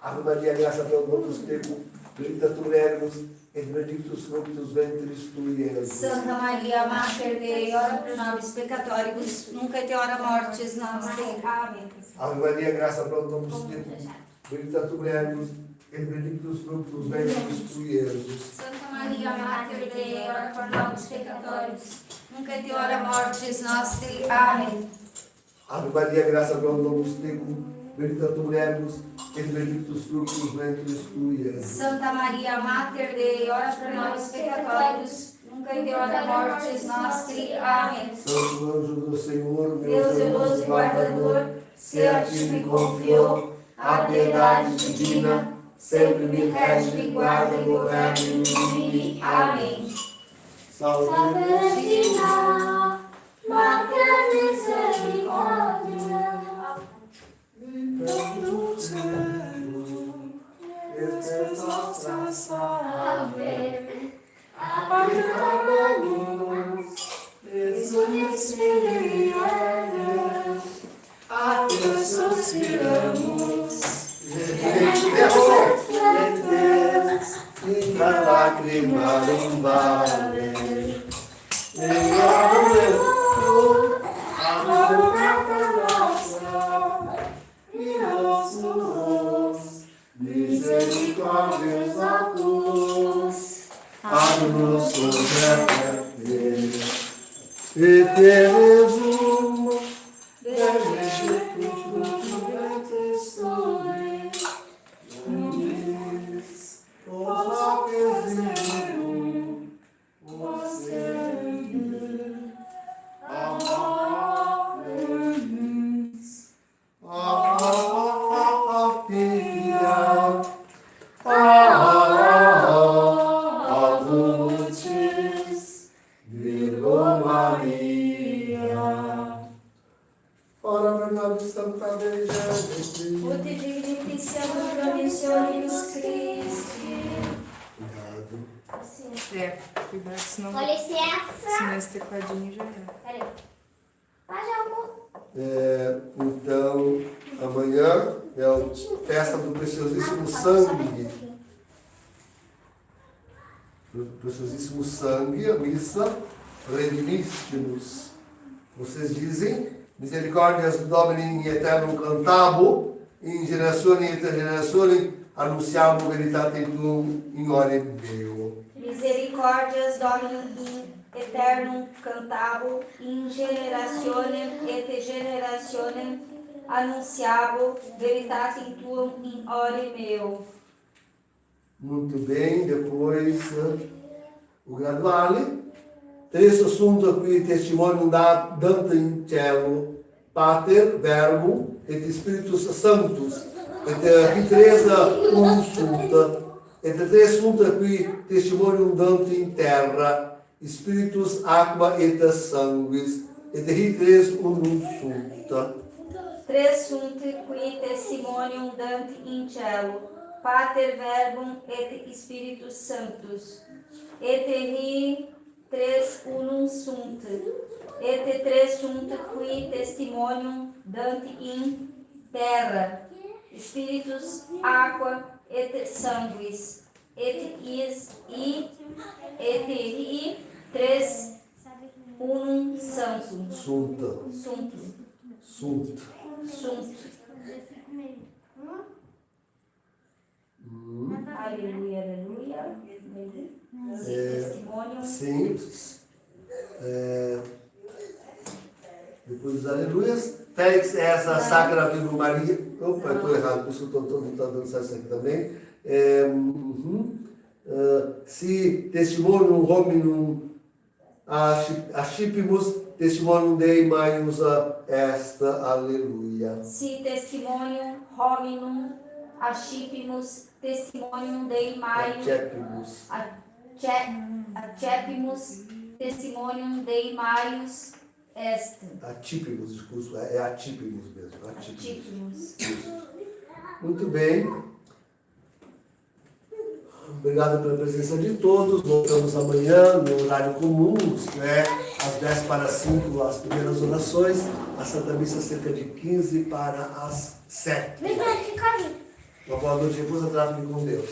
Ave Maria, graça pelo Dominus tecum, benedicta tu mulieribus, et benedictus fructus ventris tui, Jesus. Santa Maria, Mater Dei, ora pro nobis peccatoribus, nunca et hora mortis nostre. Amém. Ave Maria, graça pelo Dominus tecum, benedicta tu mulieribus, et benedictus fructus ventris tui, Jesus. Santa Maria, Mater Dei, ora pro nobis peccatoribus, nunca et hora mortis nostre. Amém. Ave Maria, graça pelo Dominus tecum, benedicta tu mulieribus, et benedictus fructus ventris tui, Jesus. Santa Maria, Mater Dei, ora pro nobis peccatoribus, nunca et hora mortis nostre. Amém. Santo anjo do Senhor, meu Deus zeloso e guardador, se a ti me confiou a piedade divina, sempre me rege e guarda e governa em mim. Amém. Salve. Regina, Mater Misericordia, Ave, A Deus suspiramos, Intra lacrimarum vale, misericórdias a tus, abre-nos e te resumo, os Ut divinitissiam promissionis Christi. É, cuidado, senão, Com licença. senão esse tecladinho já era. Peraí. Mas algo. Então, amanhã é a festa do preciosíssimo sangue. Do preciosíssimo sangue, a missa Redimissimus. Vocês dizem, Misericordias Domini in aeternum cantabo, in generazione et generazione annunciamo veritatem tuum in ore Deo. Misericórdias Domini in aeternum cantabo, in generationem et generationem annunciabo veritatem tuum in ore meo. Muito bem, depois o graduale. Tres assunto qui testimonium dante in cielo, Pater, Verbo et Spiritus Sanctus, et ritresa unum sunt, et tres assunto qui testimonium dante in terra, Spiritus aqua et sanguis, et ritres unum sunt. Tres sunt qui testimonium dant in cielo, Pater Verbum et Spiritus Sanctus, et tres unum sunt, et tres sunt qui testimonium dant in terra, Spiritus aqua et sanguis, et tres unum santum. Sunt. Aleluia, aleluia. Testemunho. Sim. Depois dos aleluias. Félix, essa Sacra Virgem Maria. Opa, estou errado, por isso estou dando certo aqui também. Se testimonium hominum ascipimus, testimonium Dei maius est. Aleluia. Si testimonium hominum ascipimus, testimonium Dei maius accepimus, testimonium Dei maius est. Atípimos, discurso, é atípimos mesmo. Accipimus. Muito bem. Obrigado pela presença de todos. Voltamos amanhã no horário comum, isto é, às 10 para 5, as primeiras orações, a Santa Missa cerca de 15 para as 7. Vem cá, fica aí. Uma boa noite, depois atrás com Deus.